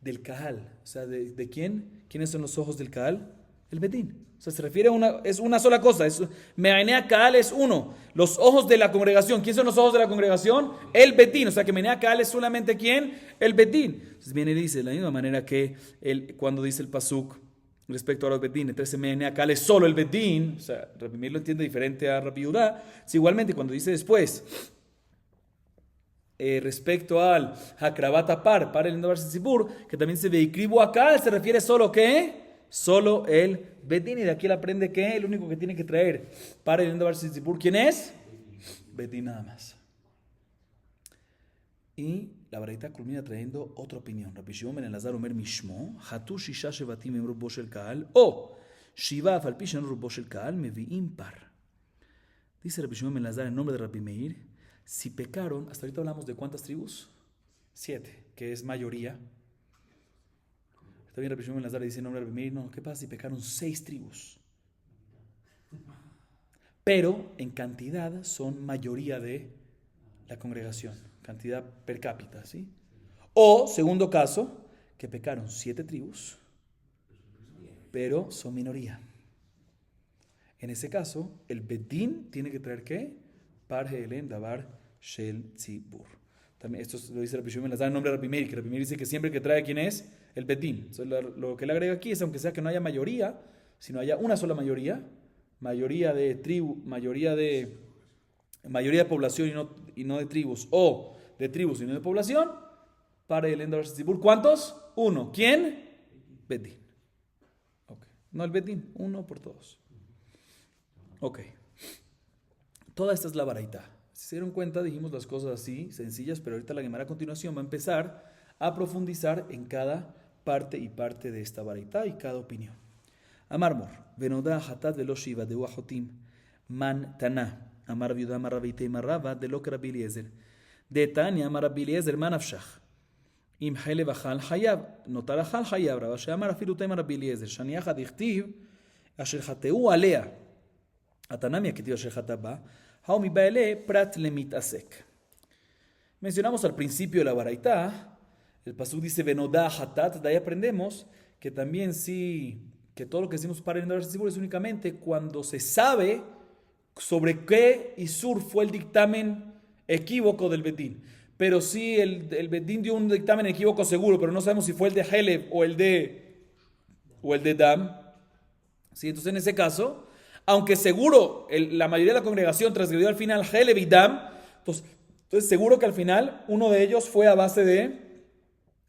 del Kahal, o sea, ¿de quién? ¿Quiénes son los ojos del Kahal? El Bedín. O sea, se refiere a es una sola cosa, Meaine Kahal es uno, los ojos de la congregación, ¿quién son los ojos de la congregación? El Bedín, o sea, que Meaine Kahal es solamente ¿quién? El Bedín. Entonces viene y dice, de la misma manera que cuando dice el pasuk, respecto a los Bedín, entonces Meaine Akal es solo el Bedín, o sea, Rabbi Meir lo entiende diferente a Rabbi Yehuda. Igualmente, cuando dice después, respecto al Akravat Apar, para el Endor Tzibur, que también se Veikribu Akal, se refiere solo ¿qué? Solo el Bedín, y de aquí él aprende que el único que tiene que traer para el Endor Tzibur, ¿quién es? Bedín nada más. Y la Baraita culmina trayendo otra opinión. Rabbi Shimon ben Elazar Omer Mishmo, Hatu Shisha Shevatim em Rubo Shel Kaal, o Shiva Af al Pi She'en Rubo Shel Kaal Mevi'im Par. Dice Rabbi Shimon ben Elazar en nombre de Rabbi Meir, si pecaron, hasta ahorita hablamos de ¿cuántas tribus? 7, que es mayoría. Está bien, Rabbi Shimon ben Elazar dice en nombre de Rabbi Meir, no, ¿qué pasa si pecaron 6 tribus? Pero en cantidad son mayoría de la congregación. Cantidad per cápita, ¿sí? O, segundo caso, que pecaron 7 tribus, pero son minoría. En ese caso, el Bedín tiene que traer ¿qué? Par Helem Davar Shel Tzibur. También esto lo dice Rabbi Shimon ben Elazar en nombre de Rabbi Meir, que Rabbi Meir dice que siempre que trae ¿quién es? El Bedín. Entonces, lo que él agrega aquí es, aunque sea que no haya mayoría, sino haya una sola mayoría de tribu, mayoría de población y no de tribus, o de tribus y no de población, para el Endor Tzibur, ¿cuántos? 1. ¿Quién? Bedín. Okay. No el Bedín, 1 por todos. Ok. Toda esta es la baraita. Si se dieron cuenta, dijimos las cosas así, sencillas, pero ahorita la Gemara a continuación va a empezar a profundizar en cada parte y parte de esta baraita y cada opinión. Amarmor, Venoda Hatat Velo Shiva de Uajotim, Man Taná. Amar viuda amar rabite marrava de lo que Rabbi Eliezer. De Tania amar Rabbi Eliezer manafshach. Im hele bachal hayab. Notar achal hayab. Rabbi Sheamar afilu tema Rabbi Eliezer. Shaniacha dichtiv. Asher hateu alea. Atanamia que Shel Hataba, Haomi Baele Prat Lemit Asek. Mencionamos al principio de la baraita, el pasuk dice Venoda Hatat, de ahí aprendemos que también sí, que todo lo que decimos para el Davar Shetzibur es únicamente cuando se sabe sobre qué Isur fue el dictamen equívoco del Bedín. Pero sí, el Bedín dio un dictamen equívoco seguro, pero no sabemos si fue el de Heleb o el de Dam. ¿Sí? Entonces, en ese caso, aunque seguro la mayoría de la congregación transgredió al final Heleb y Dam, entonces seguro que al final uno de ellos fue a base de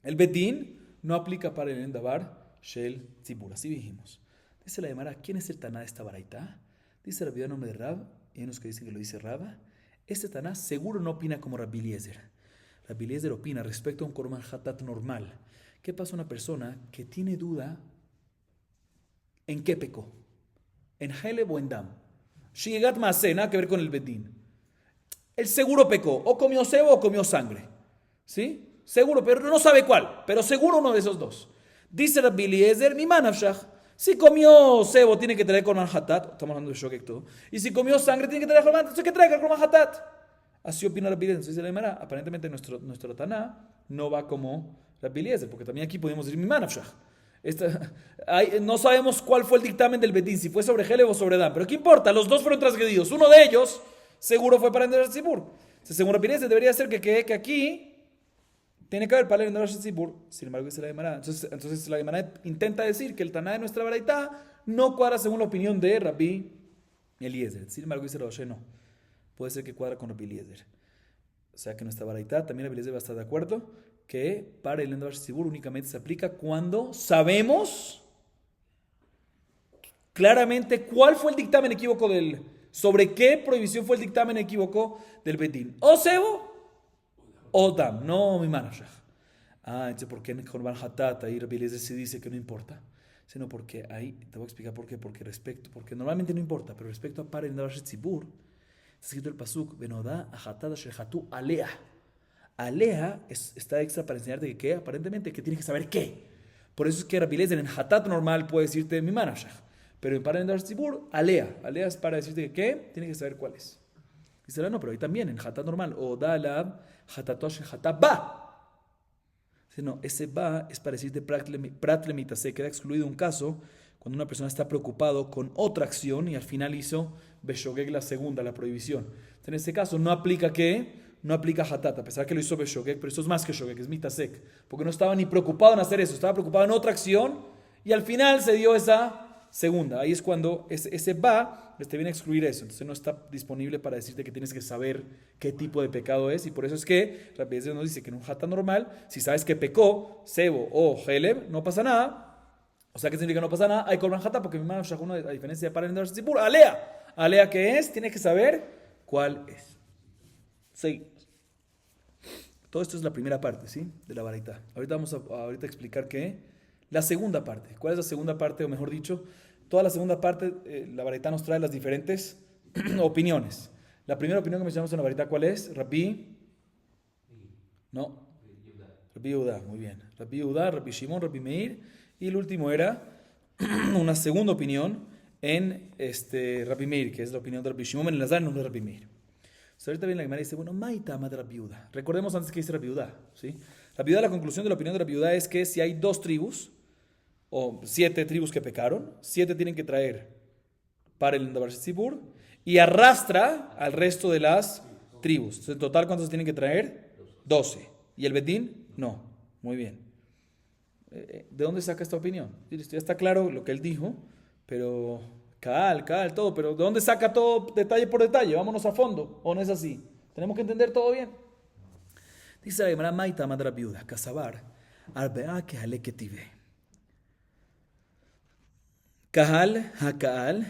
el Bedín, no aplica para el Endavar Shel Tzibur. Así dijimos. Dice la Gemara, ¿quién es el Taná de esta baraita? Dice Rabbi nombre de Rab, y hay unos que dicen que lo dice Rab. Este Taná seguro no opina como Rabbi Eliezer. Rabbi Eliezer opina respecto a un Korban Hatat normal. ¿Qué pasa a una persona que tiene duda en qué pecó? ¿En Heleb o en Dam? Shigat Maaseh, nada que ver con el Bedín. El seguro pecó, o comió cebo o comió sangre. ¿Sí? Seguro, pero no sabe cuál, pero seguro uno de esos dos. Dice Rabbi Eliezer, mi manafshach. Si comió cebo, tiene que traer Korban Hatat. Estamos hablando de Shogeg todo. Y si comió sangre, tiene que traer Korban Hatat. Entonces, ¿qué traiga Korban Hatat? Así opina Rabbi Eliezer. Entonces, dice la Gemara, aparentemente nuestro Taná no va como Rabbi Eliezer, porque también aquí podemos decir mi manafshach. No sabemos cuál fue el dictamen del Bedín, si fue sobre Heleb o sobre Dan. Pero ¿qué importa? Los dos fueron transgredidos. Uno de ellos seguro fue para el Tzibur. Según Rabbi Eliezer, debería ser que aquí tiene que haber para el Tzibur. Sin embargo, dice la Gemara. Entonces la Gemara intenta decir que el Taná de nuestra baraita no cuadra según la opinión de Rabbi Eliezer. Sin embargo, dice Rabbi no. Puede ser que cuadra con Rabbi Eliezer. O sea que nuestra baraita también Rabbi Eliezer va a estar de acuerdo que para el Endavar Tzibur únicamente se aplica cuando sabemos claramente cuál fue el dictamen equívoco sobre qué prohibición fue el dictamen equívoco del Bedín. O cebo o dam, no mi manashach. Entonces, ¿por qué en Korban Hatat ahí Rabbi Eliezer se dice que no importa? Sino porque ahí, te voy a explicar por qué. Porque normalmente no importa, pero respecto a para el Endavar Tzibur, está escrito el pasuk, Venoda Hatat Asher Hatu Alea. Alea está extra para enseñarte que ¿qué? Aparentemente que tienes que saber qué. Por eso es que Rabbi Eliezer en Hatat normal puede decirte mi manashach. Pero en para el Endavar Tzibur, Alea. Alea es para decirte que ¿qué? Tienes que saber cuál es. Dice, no, pero ahí también, en Hatat normal, o Dalab, Hatatosh, Hatat Ba. Dice, no, ese Ba es para decirte Prat Lemita. Se queda excluido un caso cuando una persona está preocupado con otra acción y al final hizo Beshogeg la segunda, la prohibición. Entonces, en este caso no aplica ¿qué? No aplica Hatat, a pesar que lo hizo Beshogeg, pero eso es más que Shogeg, es Mitasek. Porque no estaba ni preocupado en hacer eso, estaba preocupado en otra acción y al final se dio esa segunda. Ahí es cuando ese va, te viene a excluir eso. Entonces no está disponible para decirte que tienes que saber qué tipo de pecado es. Y por eso es que Rabbi Eliezer nos dice que en un Hatat normal, si sabes que pecó, cebo o Heleb, no pasa nada. O sea, ¿qué significa que no pasa nada? Hay Korban Hatat, porque mi hermano Shahuno, a diferencia de para el Endavar Tzibur, Alea. Alea, ¿qué es? Tienes que saber cuál es. Seguimos. Todo esto es la primera parte, ¿sí? De la baraita. Ahorita vamos a explicar qué. La segunda parte. ¿Cuál es la segunda parte? O mejor dicho, toda la segunda parte, la baraita nos trae las diferentes opiniones. La primera opinión que mencionamos en la baraita, ¿cuál es? Rabbi Yehuda, muy bien. Rabbi Yehuda, Rabbi Shimon, Rabbi Meir. Y el último era una segunda opinión en Rabbi Meir, que es la opinión de Rabbi Shimon en el Elazar, no de Rabbi Meir. Entonces, ahorita viene la Gemara y dice, bueno, Maita Amad Rabbi Yehuda. Recordemos antes que dice Rabbi Yehuda, ¿sí? Rabbi Yehuda, la conclusión de la opinión de Rabbi Yehuda es que si hay 2 tribus, o 7 tribus que pecaron, 7 tienen que traer para el Endavar Tzibur y arrastra al resto de las tribus. Entonces, en total, ¿cuántos tienen que traer? 12. ¿Y el Bedín? No. Muy bien. ¿De dónde saca esta opinión? Ya está claro lo que él dijo, pero cal, todo, pero ¿de dónde saca todo detalle por detalle? Vámonos a fondo, ¿o no es así? Tenemos que entender todo bien. Dice la Gemara, Maita Amad Rabbi Yehuda, Kasabar, Arbea Kehale Ketive. Kahal hakal.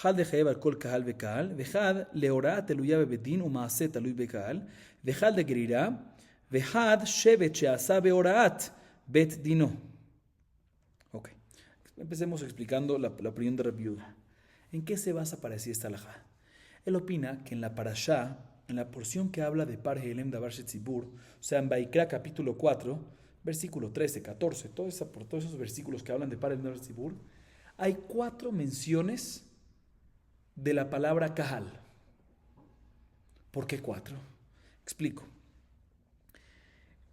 Had dejeb al kol kahal bekahal. Vejad leora teluya bebedin umaase talui bekahal. Vejad de gerira. Vejad shevet sheasa beoraat bet dino. Ok. Empecemos explicando la opinión de Rabbi Yehuda. ¿En qué se basa para decir esta halajá? Él opina que en la parashá, en la porción que habla de Par Helem Davar Shetzibur, o sea, en Vaikra capítulo 4, versículo 13, 14, por todos esos versículos que hablan de Par Helem Davar Shetzibur, hay 4 menciones de la palabra kahal. ¿Por qué 4? Explico.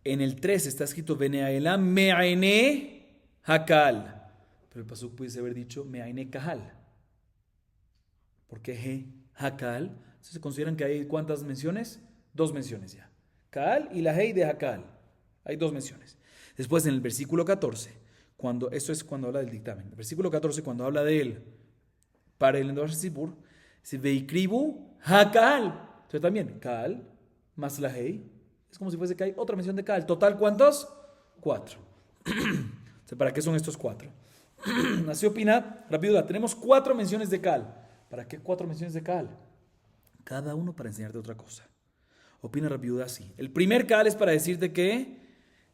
En el 3 está escrito Veneaelam me'aine hakal. Pero el pasuk pudiese haber dicho me'aine kahal. ¿Por qué he hakal? Entonces se consideran que hay ¿cuántas menciones? 2 menciones ya. Kahal y la hei de hakal. Hay 2 menciones. Después en el versículo 14, esto es cuando habla del dictamen. El versículo 14, cuando habla de él para el Endorash Tzibur, dice Veikribu hakal. Entonces también, kahal más la hei. Es como si fuese que hay otra mención de kahal. ¿Total cuántos? 4. Entonces, ¿para qué son estos 4? Así opina rápido. Tenemos 4 menciones de kahal. ¿Para qué 4 menciones de kahal? Cada uno para enseñarte otra cosa. Opina Rabiudá así. El primer kahal es para decirte que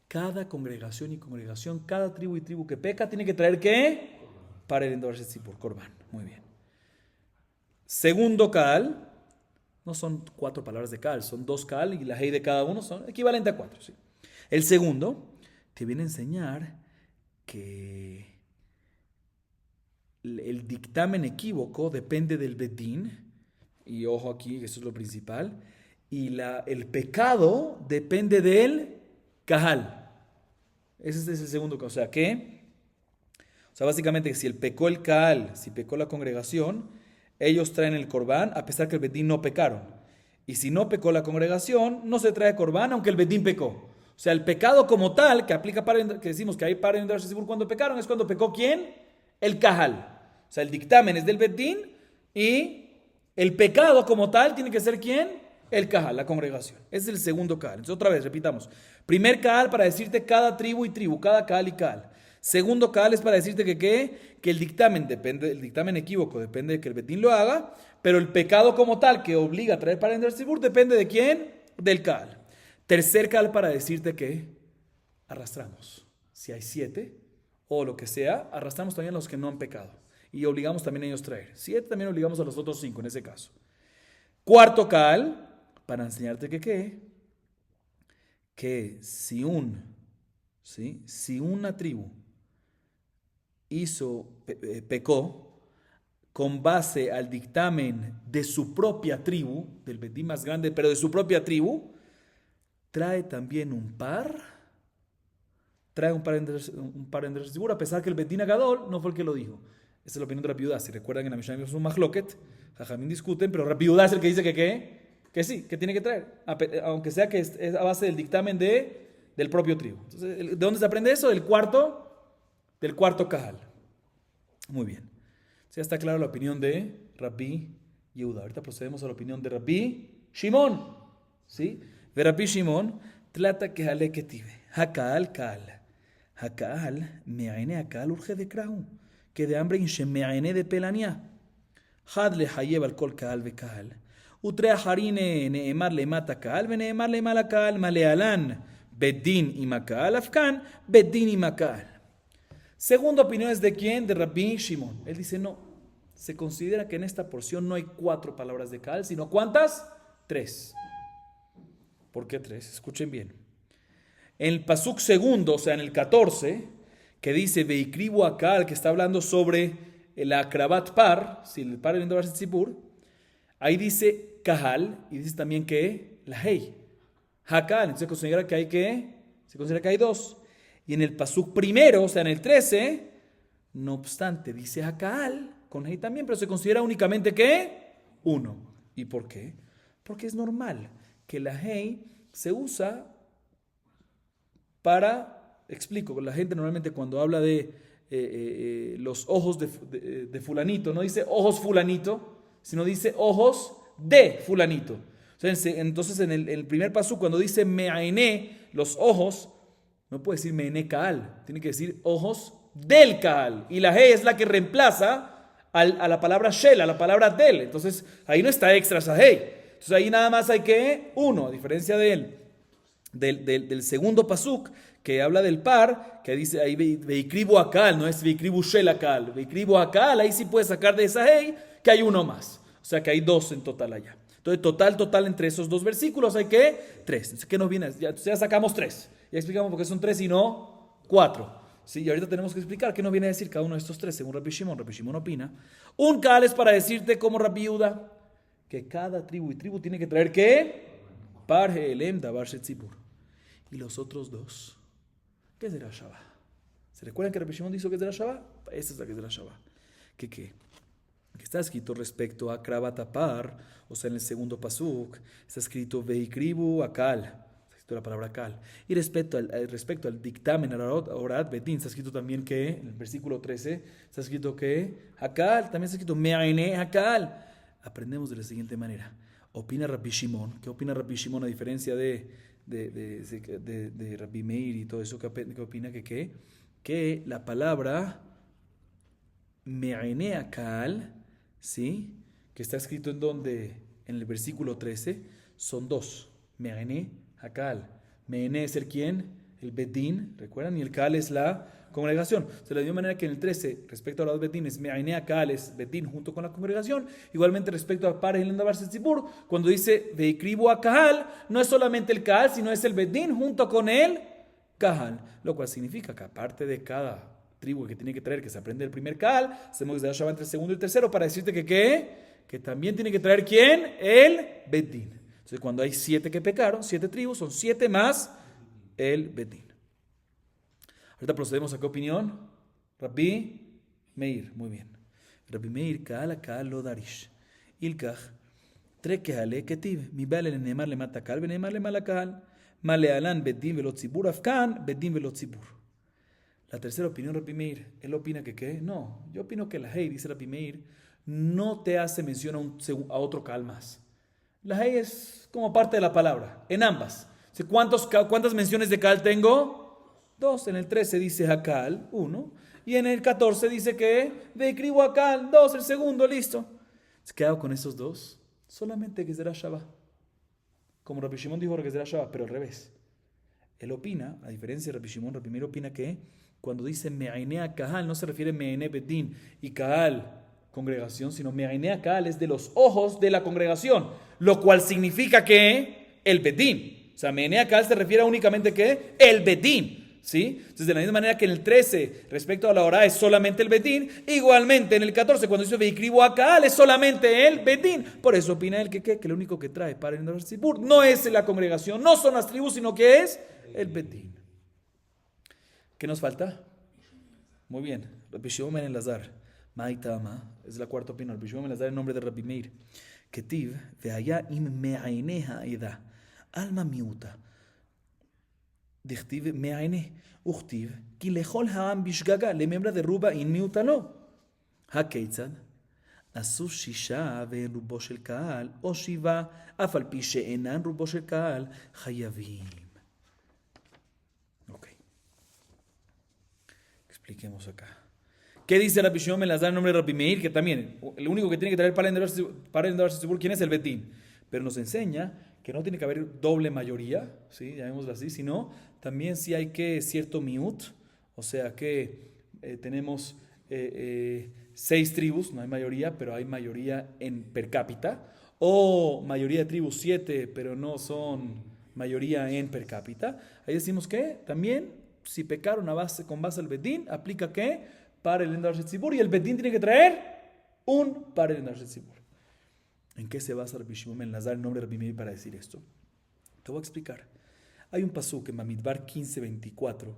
cada congregación y congregación, cada tribu y tribu que peca, tiene que traer ¿qué? Para el Endorash Tzibur, Korban. Muy bien. Segundo kahal, no son 4 palabras de kahal, son 2 kahal y la hei de cada uno son equivalente a 4. ¿Sí? El segundo te viene a enseñar que el dictamen equívoco depende del bedín, y ojo aquí, eso es lo principal, y el pecado depende del kahal. Ese es el segundo caso. O sea, básicamente si pecó el kahal, si pecó la congregación, ellos traen el corbán a pesar que el bedín no pecaron. Y si no pecó la congregación, no se trae corbán aunque el bedín pecó. O sea, el pecado como tal, que aplica que decimos que hay para el Endorash Tzibur cuando pecaron, es cuando pecó ¿quién? El kahal. O sea, el dictamen es del bedín y el pecado como tal tiene que ser ¿quién? El kahal, la congregación. Ese es el segundo kahal. Entonces otra vez, repitamos. Primer kahal para decirte cada tribu y tribu, cada kahal y kahal. Segundo kahal es para decirte que ¿qué? Que el dictamen equívoco depende de que el bedín lo haga, pero el pecado como tal que obliga a traer para el Endorash Tzibur depende de ¿quién? Del kahal. Tercer kahal para decirte que arrastramos. Si hay 7 o lo que sea, arrastramos también a los que no han pecado. Y obligamos también a ellos traer. 7 también obligamos a los otros 5 en ese caso. Cuarto kahal, para enseñarte que si una tribu pecó con base al dictamen de su propia tribu, del bedín más grande, pero de su propia tribu, trae también un par en Tzibur, a pesar que el bedín Agadol no fue el que lo dijo. Esa es la opinión de Rabbi Yudá. Si recuerdan que en la Mishnah es un mahloket, Jajamín discuten, pero Rabbi Yudá es el que dice que sí, que tiene que traer, aunque sea que es a base del dictamen del propio tribu. Entonces, ¿de dónde se aprende eso? Del cuarto kahal. Muy bien. Ya está clara la opinión de Rabbi Yehuda. Ahorita procedemos a la opinión de Rabbi Shimon. ¿Sí? De Rabbi Shimon, tlata que jale que tive. Hakal kal. Hakal me'aine hakal urge de krahu. Que de hambre inche me'aine de pelania. Had le hayev al kol kal ve kal. Utre harine neemar le mata kal ve neemar le mala kal malealan. Bedin y makal afkan. Bedin y makal. Segunda opinión es de quién? De Rabbi Shimon. Él dice no. Se considera que en esta porción no hay 4 palabras de kahal, sino ¿cuántas? 3. ¿Por qué 3? Escuchen bien. En el pasuk segundo, o sea, en el 14, que dice Veikribu Akal, que está hablando sobre el akrabat par, si el par en Endorash Tzibur, ahí dice kahal y dice también que la hei. Hakal, entonces se considera que hay 2. Y en el pasuk primero, o sea, en el 13, no obstante, dice hakal con hei también, pero se considera únicamente que 1. ¿Y por qué? Porque es normal que la hei se usa para, explico, la gente normalmente cuando habla de los ojos de fulanito, no dice ojos fulanito, sino dice ojos de fulanito. Entonces en el primer paso, cuando dice me'ainé, los ojos, no puede decir me'ainé kaal, tiene que decir ojos del kaal. Y la he es la que reemplaza a la palabra shel, a la palabra del. Entonces ahí no está extra esa hey. Entonces ahí nada más hay que 1, a diferencia del segundo pasuk que habla del par, que dice ahí veikribu akal, no es veikribu shel akal, veikribu akal, ahí sí puedes sacar de esa hey que hay 1 más, o sea que hay 2 en total allá. Entonces total entre esos 2 versículos hay que 3. Entonces ¿qué nos viene? Ya sacamos 3, ya explicamos por qué son 3 y no 4. ¿sí? Y ahorita tenemos que explicar qué nos viene a decir cada uno de estos tres, según Rabbi Shimon. Rabbi Shimon opina. Un Kaal es para decirte, como Rabbi Yehuda, que cada tribu y tribu tiene que traer ¿qué? Par Helem Dabar Shetzibur. Y los otros dos, ¿qué es de la Shabbat? ¿Se recuerdan que Rabbi Shimon dijo que es de la Shabbat? Esta es la que es de la Shabbat. ¿Qué? Que está escrito respecto a Kravatapar, o sea, en el segundo pasuk, está escrito Veikribu Akal, está escrito la palabra Akal. Y respecto al dictamen, al Orat Betin, está escrito también que, en el versículo 13, está escrito que Akal, también está escrito Me'aine Akal. Aprendemos de la siguiente manera. Opina Rabbi Shimon. ¿Qué opina Rabbi Shimon a diferencia de Rabbi Meir y todo eso? ¿Qué opina que la palabra Me'aine Akal, ¿sí? Que está escrito en donde, en el versículo 13, son dos. Me'aine Akal. Me'aine es el quién, el Bedín, ¿recuerdan? Y el Kal es la congregación. De la misma manera que en el 13, respecto a los Bedín, es Me'aine Akal, es Bedín junto con la congregación. Igualmente respecto a Par el Dabar Shetzibur, cuando dice Veikribu Akal, no es solamente el Kal, sino es el Bedín junto con el Kahal. Lo cual significa que aparte de cada tribu que tiene que traer, que se aprende el primer Kahal, hacemos que se Shabbat entre el segundo y el tercero para decirte que ¿qué? Que también tiene que traer ¿quién? El Bedín. Entonces cuando hay 7 que pecaron, 7 tribus, son 7 más el Bedín. Ahorita procedemos a qué opinión. Rabbi Meir, muy bien. Rabbi Meir, Kahal lo darish. Ilkach, tre kehale ketiv, mi bale neemar le mata Kahal, neemar le mala Kahal, malealan Bedín velot zibur, afkan, Bedín velot zibur. La tercera opinión, Rabbi Meir, él opina que ¿qué? No, yo opino que la Hey, dice Rabbi Meir, no te hace mención a otro Kahal más. La Hey es como parte de la palabra, en ambas. ¿Cuántas menciones de Kahal tengo? 2. En el 13 dice Hakal, 1. Y en el 14 dice que Veikribu Akal, 2, el segundo, listo. ¿Qué hago con esos 2? Solamente que será Shabbat. Como Rabbi Shimon dijo que será Shabbat, pero al revés. Él opina, a diferencia de Rabbi Shimon, Rabbi Meir opina que cuando dice Me'ainea Kahal, no se refiere Me'aine Bedín y Kahal, congregación, sino Me'ainea Kahal es de los ojos de la congregación, lo cual significa que el Bedín. O sea, Me'ainea Kahal se refiere únicamente que el Bedín, ¿sí? Entonces, de la misma manera que en el 13, respecto a la hora, es solamente el Bedín, igualmente en el 14, cuando dice Veikribu Akal, es solamente el Bedín. Por eso opina él que lo único que trae para el Dabar Shetzibur no es la congregación, no son las tribus, sino que es el Bedín. ¿Qué nos falta? Muy bien. Rabbi Shimon ben Elazar. Maitama. Es la cuarta opinión. Rabbi Shimon ben Elazar en nombre de Rabbi Meir. Ketiv veaya im me'aineha eda. Alma miuta. Dichtiv me'aine. Uchtiv. Ki lechol ha'am bishgaga. Lemembra de ruba in miuta lo. Hakeitzad. עשו 6 ואין רובו של קהל, או 7, אף על פי שאינן רובו של קהל, חייבים. Ok. Expliquemos acá. ¿Qué dice Rabbi Shimon ben Elazar en nombre de Rabbi Meir? Que también, el único que tiene que traer para el Dabar Shetzibur, ¿quién es? El Bedín. Pero nos enseña que no tiene que haber doble mayoría, ¿sí? Llamémoslo así, sino también si hay que cierto miut, o sea que tenemos 6 tribus, no hay mayoría, pero hay mayoría en per cápita, o mayoría de tribus 7, pero no son mayoría en per cápita. Ahí decimos que también, si pecaron con base al Bedín, aplica que para el Dabar Shetzibur, y el Bedín tiene que traer un para el Dabar Shetzibur. ¿En qué se basa Rabbi Shimon ben Elazar en nombre de Rabbi Meir para decir esto? Te voy a explicar. Hay un pasuk en Bamidbar 15:24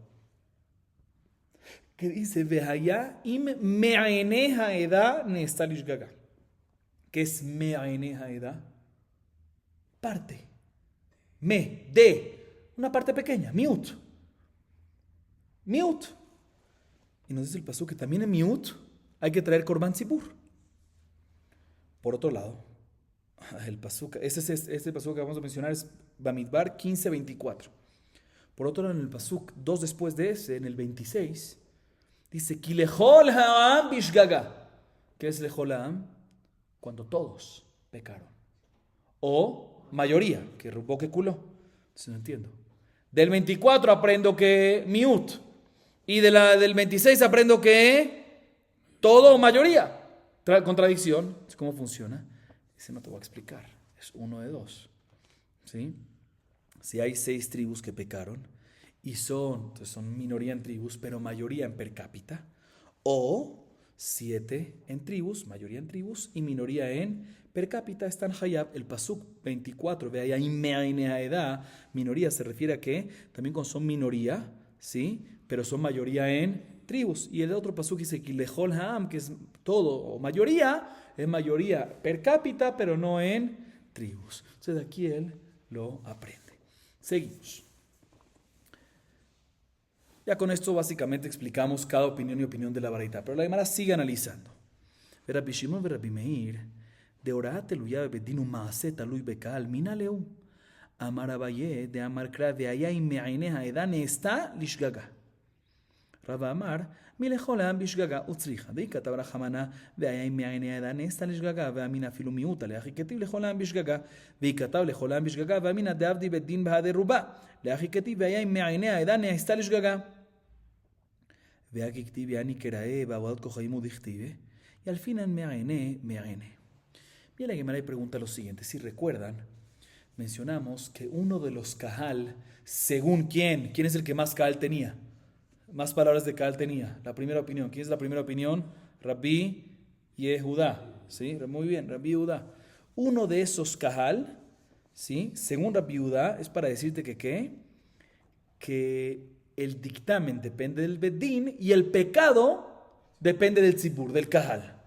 que dice Vehaya im me'aeneha eda nestalish gaga. ¿Qué es me'aeneha eda? Parte. Una parte pequeña, miut. Miut. Y nos dice el pasuk que también en miut hay que traer korban tzibur. Por otro lado, el pasuk, este pasuk que vamos a mencionar es Bamidbar 15:24. Por otro lado, en el pasuk 2 después de ese, en el 26, dice Ki lechol ha'am bishgaga. ¿Qué es lechol ha'am? Cuando todos pecaron. O mayoría, que rubó que culó. Entonces no entiendo. Del 24 aprendo que miut. Y del 26 aprendo que todo o mayoría. Contradicción. ¿Cómo funciona? Dice, no te voy a explicar. Es uno de dos. ¿Sí? Si hay 6 tribus que pecaron y entonces son minoría en tribus, pero mayoría en per cápita, o 7 en tribus, mayoría en tribus, y minoría en per cápita, están hayab. El pasuk 24, ve ahí, edad, minoría se refiere a que también cuando son minoría, ¿sí? Pero son mayoría en tribus. Y el otro pasuk dice que lejol ha'am, que es todo, o mayoría, es mayoría per cápita, pero no en tribus. Entonces aquí él lo aprende. Seguimos. Ya con esto básicamente explicamos cada opinión y opinión de la Baraita, pero la Gemara sigue analizando. Rabbi Shimon Rabbi Meir, de Orah teluya bedinu maase talui bekal mina leu. Amar Abaye de Amar Kra de Ayay me'aineha edane está lishgaga. Rava Amar מלכל בשגגה וצריכה. וכתב רחמנה, והיה מעיני האדם נעשתה לשגגה, ואמין אפילו מיעוטה, לאחי כתיב לכל העם בשגגה, וכתב לכל העם בשגגה, ואמינא דעבדי בדין בהדי רובה, לאחי כתיב, והיה מעיני האדם נעשתה לשגגה. והכי כתיב, יעני כראה, בעבודת כוכבים ודכתיבה, y al final מעיני. Bien, la Gemara pregunta lo siguiente, si recuerdan, mencionamos que uno de los kahal, según quién es el que más kahal tenía, más palabras de kahal tenía. La primera opinión. ¿Quién es la primera opinión? Rabbi Yehudá. ¿Sí? Muy bien, Rabbi Yehudá. Uno de esos kahal, ¿sí? Según Rabbi Yehudá, es para decirte que ¿qué? Que el dictamen depende del bedín y el pecado depende del tzibur, del kahal.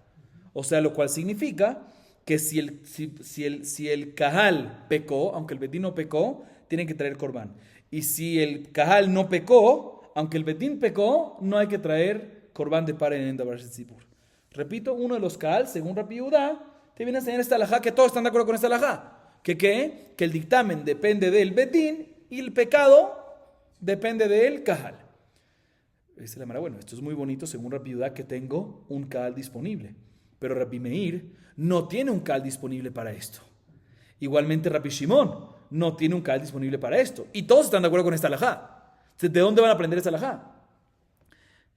O sea, lo cual significa que si el kahal pecó, aunque el bedín no pecó, tienen que traer corbán. Y si el kahal no pecó, aunque el bedín pecó, no hay que traer corbán de par en Dabar Tzibur. Repito, uno de los kahal, según Rabbi Yehudá, te viene a enseñar esta alajá, que todos están de acuerdo con esta alajá. ¿Que el dictamen depende del bedín y el pecado depende del kahal. Dice la Mara, bueno, esto es muy bonito según Rabbi Yehudá que tengo un kahal disponible. Pero Rabbi Meir no tiene un kahal disponible para esto. Igualmente Rabbi Shimon no tiene un kahal disponible para esto. Y todos están de acuerdo con esta alajá. ¿De dónde van a aprender esta alajá?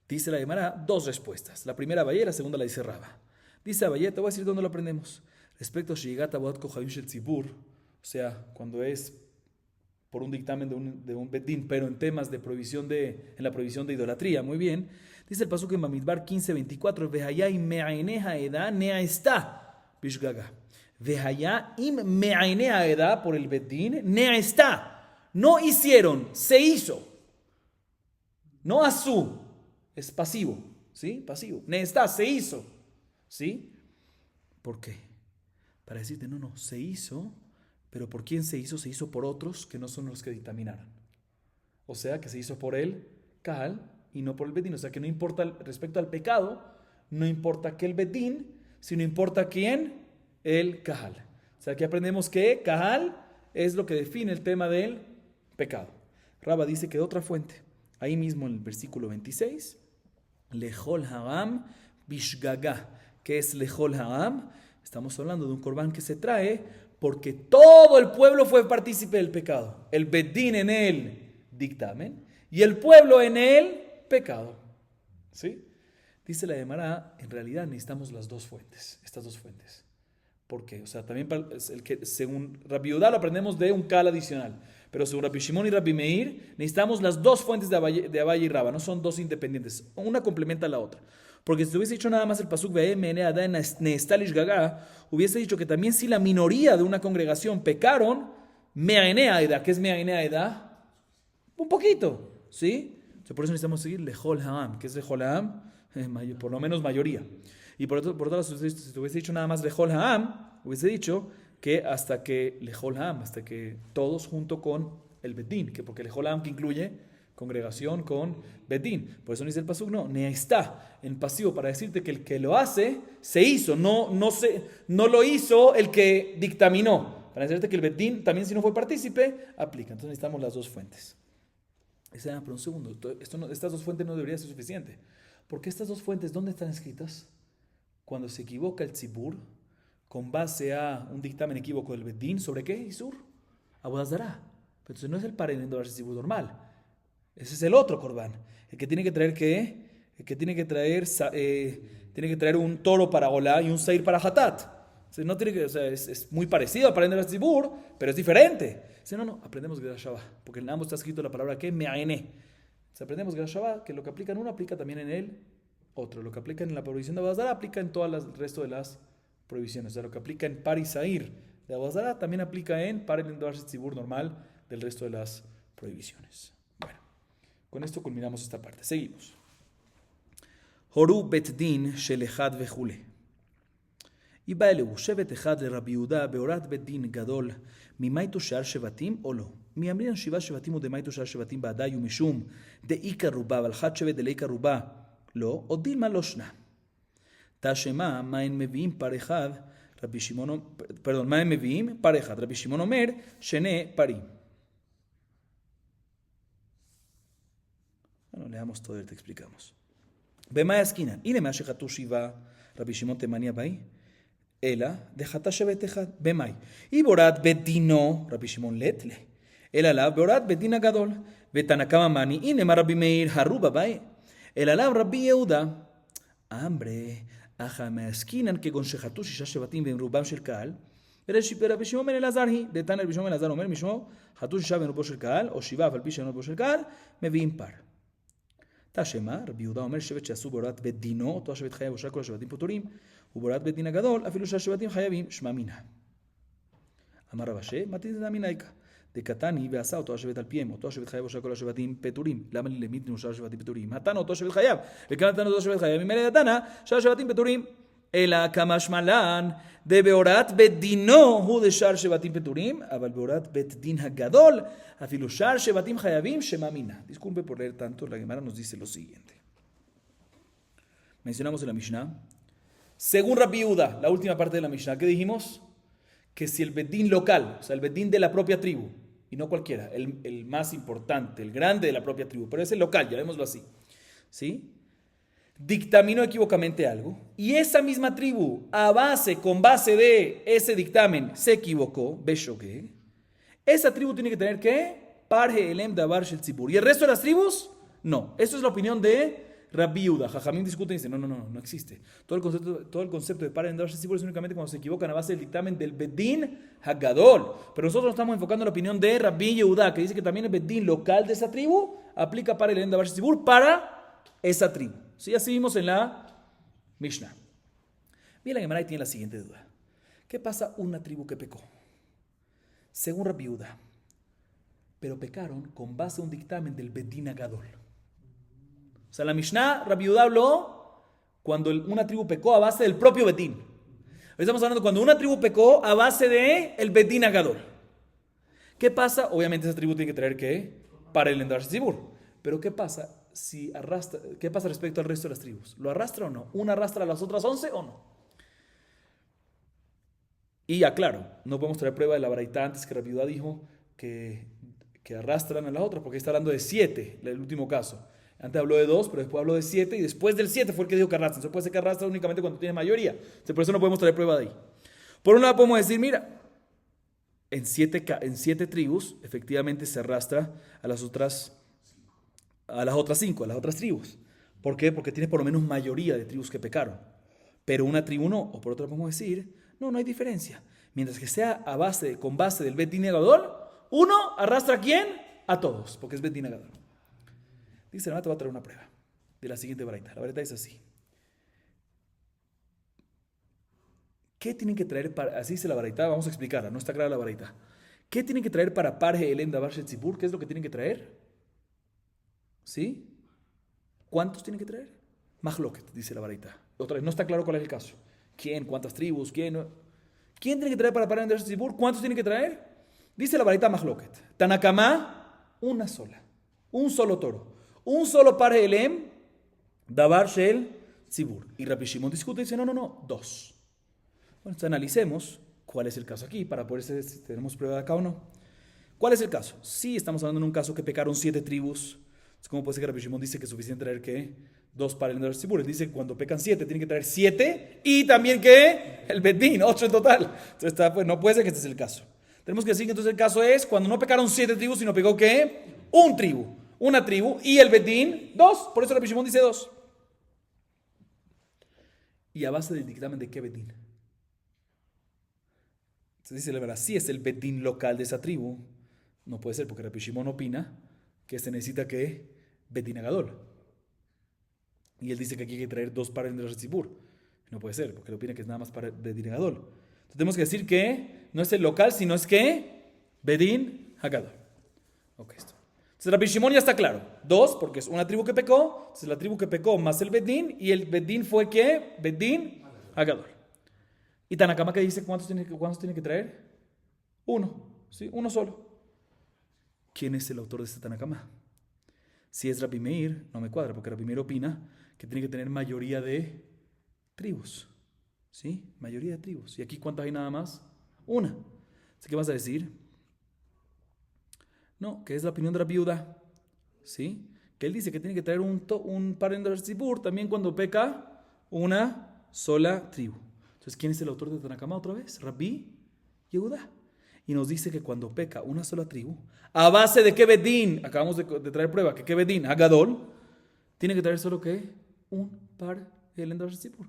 Dice la Gemara dos respuestas. La primera Abaye, la segunda la dice Raba. Dice Abaye, te voy a decir dónde lo aprendemos. Respecto a Shigat Abodat Kohavim Shel Tzibur, o sea, cuando es por un dictamen de un bedín, pero en temas de prohibición en la prohibición de idolatría, muy bien. Dice el pasuk en Bamidbar 15:24, Vehaya im me'aineha eda ne'aesta bishgaga. Vehaya im me'aineha eda, por el bedín, ne'aesta. No hicieron, se hizo. No asú, es pasivo, ¿sí? Pasivo. Ne'aesta, se hizo, ¿sí? ¿Por qué? Para decirte, no, se hizo, pero ¿por quién se hizo? Se hizo por otros que no son los que dictaminaron. O sea, que se hizo por el kahal y no por el bedín. O sea, que no importa respecto al pecado, no importa que el bedín, sino importa quién, el kahal. O sea, aquí aprendemos que kahal es lo que define el tema del pecado. Raba dice que de otra fuente, ahí mismo en el versículo 26, Lejol Ha'am Bishgaga. ¿Qué es Lejol Ha'am? Estamos hablando de un corbán que se trae porque todo el pueblo fue partícipe del pecado. El bedín en el dictamen y el pueblo en el pecado. ¿Sí? Dice la Gemara, en realidad necesitamos las dos fuentes, estas dos fuentes. ¿Por qué? O sea, también según Rabbi Yehudá lo aprendemos de un kahal adicional. Pero según Rabbi Shimon y Rabbi Meir, necesitamos las dos fuentes de Abaye y Raba. No son dos independientes. Una complementa a la otra. Porque si te hubiese dicho nada más el pasuk hubiese dicho que también si la minoría de una congregación pecaron, me'ainea, ¿qué es me'ainea? Un poquito, ¿sí? O sea, por eso necesitamos seguir lejol ha'am. ¿Qué es lejol ha'am? Por lo menos mayoría. Y por otro lado, si te hubiese dicho nada más lejol ha'am, hubiese dicho que hasta que lejol ha'am, hasta que todos junto con el bedín, que porque lejol ha'am que incluye congregación con bedín. Por eso no dice el pasuk, no, ne'aista, en pasivo, para decirte que el que lo hace, se hizo, no lo hizo el que dictaminó. Para decirte que el bedín también si no fue partícipe, aplica. Entonces necesitamos las dos fuentes. Pero un segundo, estas dos fuentes no deberían ser suficientes. Porque estas dos fuentes, ¿dónde están escritas? Cuando se equivoca el tzibur, con base a un dictamen equívoco del bedín, ¿sobre qué? Isur, Avodas Zará. Entonces no es el parén en tzibur normal. Ese es el otro corbán. El que tiene que traer ¿qué? El que tiene que traer un toro para Olá y un seir para Hatat. O no tiene que, o sea, es muy parecido a Parender Tzibur, pero es diferente. Dice, no, aprendemos Geras Shabbat, porque en ambos está escrito la palabra que me'aene. Si aprendemos Geras Shabbat, que lo que aplica en uno aplica también en el otro. Lo que aplica en la prohibición de Abazara aplica en todo el resto de las prohibiciones. O sea, lo que aplica en Par y Sair de Abazara también aplica en Par el Tzibur normal del resto de las prohibiciones. Bueno, con esto culminamos esta parte. Seguimos. Horu bet din shel echad vechule. ובא אלהו שבט אחד לרבי יהודה בהורת בית דין גדול, ממאי תושאר שבטים או לא? מאמרינן שבעה שבטים ודמאי תושאר שבטים בעדי ומשום דאיכא רובה ולחד שבט דלאיכא רובה לא, או דילמה לא שנה. תשמע מה הם מביאים פר אחד, רבי שמעון, מה הם מביאים? פר אחד. רבי שמעון אומר שני פרים. Bueno, leamos todo y te explicamos. במה עסקינן? הנה מה שחטאו שבעה, רבי שמעון תימני הבאי. אלא דחטא שבט אחד, במאי? היא בהוראת בית דינו, רבי שמעון לטלה, אלא לאו בהוראת בית דין הגדול, ותנא קמא מאני, הנה מה רבי מאיר הרו בבאי, אלא לאו רבי יהודה. אמרי, אחא מעסקינן כגון שחטאו 6 שבטים והם רובם של קהל, רבי שמעון בן אלעזר היא, דתנא רבי שמעון בן אלעזר אומר משמו, חטאו 6 והם רובו של קהל, או 7 אף על פי שהם רובו של קהל, מביאים פר. תשמע, רבי יהודה אומר שבט שעשו בהוראת בית דינו, אותו השבט חייב ושאר כל השבטים פטורים, ובהוראת בית דין הגדול, אפילו שהשבטים חייבים, שמע מינא. אמר רב אשי, מתניא דאמינא דקתני ועשה אותו השבט על פיהם, אותו השבט חייב ושאר כל השבטים פטורים. למה לי למיתנו שאר השבטים פטורים? התנא אותו השבט חייב, וכאן התנא אותו השבט חייב, ממילא התנא שאר השבטים פטורים. אלא כמשמע לן דבהוראת בית דינו הוא דשאר שבטים פטורים, אבל בהוראת בית דין הגדול, אפילו שאר שבטים חייבים, שמע מינא. Disculpe por leer tanto, la Gemara nos dice lo siguiente. Mencionamos en la Mishnah, según Rabbi Yehuda, la última parte de la Mishnah, ¿qué dijimos? Que si el bedín local, o sea, el bedín de la propia tribu, y no cualquiera, el más importante, el grande de la propia tribu, pero es el local, llamémoslo así, ¿sí? Dictaminó equivocamente algo, y esa misma tribu, con base de ese dictamen, se equivocó, beshogue, esa tribu tiene que tener ¿qué? Parje elem davar shel tzibur. ¿Y el resto de las tribus? No. Esto es la opinión de Rabbi Yehuda. Jajamín discute y dice, no existe. Todo el concepto de parje elem davar shel tzibur es únicamente cuando se equivocan a base del dictamen del bedín hagadol. Pero nosotros nos estamos enfocando en la opinión de Rabbi Yehuda, que dice que también el bedín local de esa tribu aplica parje elem davar shel tzibur para esa tribu. ¿Sí? Así vimos en la Mishnah. Bien, la Gemara tiene la siguiente duda. ¿Qué pasa una tribu que pecó? Según Rabbi Yehuda, pero pecaron con base a un dictamen del Bedín Agadol. O sea, la Mishnah, Rabbi Yehuda habló cuando una tribu pecó a base del propio Bedín. Hoy estamos hablando cuando una tribu pecó a base del Bedín Agadol. ¿Qué pasa? Obviamente esa tribu tiene que traer ¿qué? Para el Endar Tzibur. Pero ¿qué pasa si arrastra? ¿Qué pasa respecto al resto de las tribus? ¿Lo arrastra o no? ¿Una arrastra a las otras 11 o no? Y aclaro, no podemos traer prueba de la baraita antes que Rabbi Yehuda dijo que arrastran a las otras, porque está hablando de 7, el último caso. Antes habló de 2, pero después habló de 7, y después del 7 fue el que dijo que arrastran. Se puede ser que arrastran únicamente cuando tiene mayoría. Entonces, por eso no podemos traer prueba de ahí. Por un lado podemos decir, mira, en 7 tribus, efectivamente se arrastra a las otras 5, a las otras tribus. ¿Por qué? Porque tiene por lo menos mayoría de tribus que pecaron. Pero una tribu no. O por otra podemos decir, no hay diferencia. Mientras que sea con base del Bet Din Agadol, uno arrastra ¿a quién? A todos, porque es Bet Din Agadol. Dice, te voy a traer una prueba de la siguiente baraita. La baraita es así. ¿Qué tienen que traer para, así dice la baraita, vamos a explicarla, no está clara la baraita. ¿Qué tienen que traer para Parje Elem Davar Shel Tzibur? ¿Qué es lo que tienen que traer? ¿Sí? ¿Cuántos tienen que traer? Mahloket, dice la baraita. Otra vez, no está claro cuál es el caso. ¿Quién? ¿Cuántas tribus? ¿Quién tiene que traer para Parje Elem Davar Shel Tzibur? ¿Cuántos tienen que traer? Dice la baraita Mahloket. Tanakama, una sola. Un solo toro. Un solo Parje Elem Davar Shel Tzibur. Y Rabbi Shimon discute y dice, no, 2. Bueno, entonces analicemos cuál es el caso aquí para poder saber si tenemos prueba de acá o no. ¿Cuál es el caso? Sí, estamos hablando en un caso que pecaron 7 tribus. ¿Cómo puede ser que Rabbi Shimon dice que es suficiente traer ¿qué? 2 para el Tzibur? Él dice que cuando pecan 7 tienen que traer 7 y también ¿qué? El Bedín, 8 en total. Entonces no puede ser que este sea el caso. Tenemos que decir que entonces el caso es cuando no pecaron 7 tribus, sino pecó ¿qué? Una tribu y el Bedín 2. Por eso Rabbi Shimon dice 2. ¿Y a base del dictamen de qué Bedín? Entonces dice la verdad, si es el bedín local de esa tribu, no puede ser, porque Rabbi Shimon opina que se necesita que bedín agadol. Y él dice que aquí hay que traer 2 pares de Retzibur. No puede ser, porque él opina que es nada más para bedín agadol. Entonces tenemos que decir que no es el local, sino es que bedín agadol. Ok, esto. Entonces Rabbi Shimon ya está claro. 2, porque es una tribu que pecó. Entonces la tribu que pecó más el bedín. Y el bedín fue ¿qué? Bedín agadol. Y Tanakama que dice cuántos tiene que traer? 1, ¿sí? 1 solo. ¿Quién es el autor de este Tanakama? Si es Rabbi Meir, no me cuadra, porque Rabbi Meir opina que tiene que tener mayoría de tribus. ¿Sí? Mayoría de tribus. ¿Y aquí cuántas hay nada más? 1. Así que vas a decir, no, que es la opinión de Rabbi Yehuda. ¿Sí? Que él dice que tiene que traer un par de Tzibur también cuando peca una sola tribu. Entonces, ¿quién es el autor de Tanakama otra vez? Rabbi Yehuda. Y nos dice que cuando peca una sola tribu, ¿a base de qué bedín? Acabamos de traer prueba, que qué bedín, Agadol, tiene que traer solo ¿qué? Un par de Elendar Tzibur.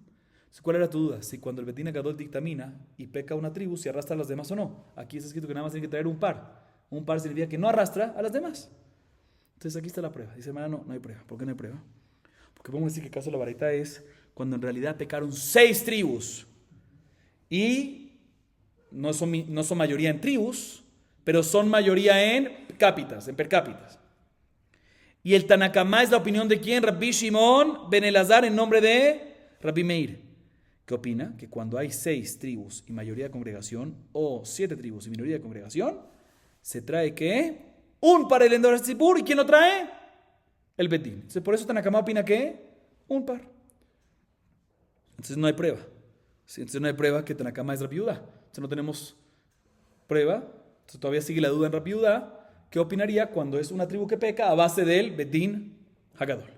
¿Cuál era tu duda? Si cuando el bedín Agadol dictamina y peca una tribu, si arrastra a las demás o no. Aquí está escrito que nada más tiene que traer un par. Un par significa que no arrastra a las demás. Entonces aquí está la prueba. Dice, hermano, no hay prueba. ¿Por qué no hay prueba? Porque vamos a decir que el caso de la varita es cuando en realidad pecaron 6 tribus. Y no son mayoría en tribus, pero son mayoría en cápitas, en per cápitas. Y el Tanakama es la opinión de quién? Rabbi Shimon ben Elazar en nombre de Rabbi Meir. ¿Qué opina? Que cuando hay 6 tribus y mayoría de congregación, o 7 tribus y minoría de congregación, se trae ¿qué? Un par el Endor Tzibur. ¿Y quién lo trae? El Bedín. Entonces por eso Tanakama opina que un par. Entonces no hay prueba. Entonces no hay prueba que Tanakama es Rabbi Yehuda. Entonces no tenemos prueba. Entonces todavía sigue la duda en Rabbi Yehuda. ¿Qué opinaría cuando es una tribu que peca a base del Bedín Hagadol?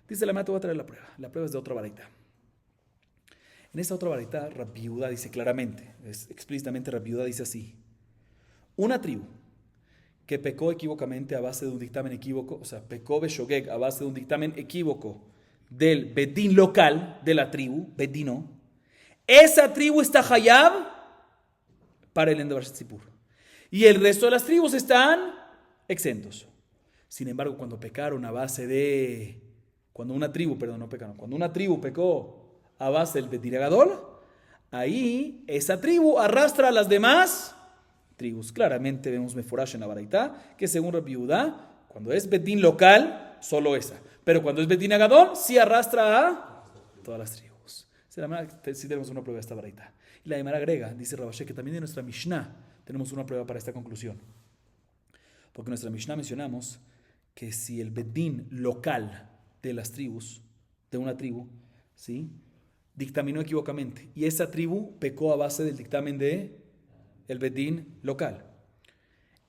Dice la mata, voy a traer la prueba. La prueba es de otra varita. En esta otra varita, Rabbi Yehuda dice claramente, explícitamente Rabbi Yehuda dice así: una tribu que pecó equívocamente a base de un dictamen equívoco, o sea, pecó Beshogeg a base de un dictamen equívoco del Bedín local de la tribu, Bedino, esa tribu está Hayab para el Endor Tzibur. Y el resto de las tribus están exentos. Sin embargo, cuando pecaron a base de... Cuando una tribu pecó a base del Bedín Agadol, ahí esa tribu arrastra a las demás tribus. Claramente vemos Meforash en la Baraita, que según Rabbi Yehuda, cuando es Bedín local, solo esa. Pero cuando es Bedín Agadol, sí arrastra a todas las tribus. Sí tenemos una prueba de esta Baraita. Y la Gemara agrega, dice Rabashé, que también en nuestra Mishnah tenemos una prueba para esta conclusión. Porque en nuestra Mishnah mencionamos que si el Bedín local de las tribus, de una tribu, ¿sí?, dictaminó equivocamente y esa tribu pecó a base del dictamen de el Bedín local.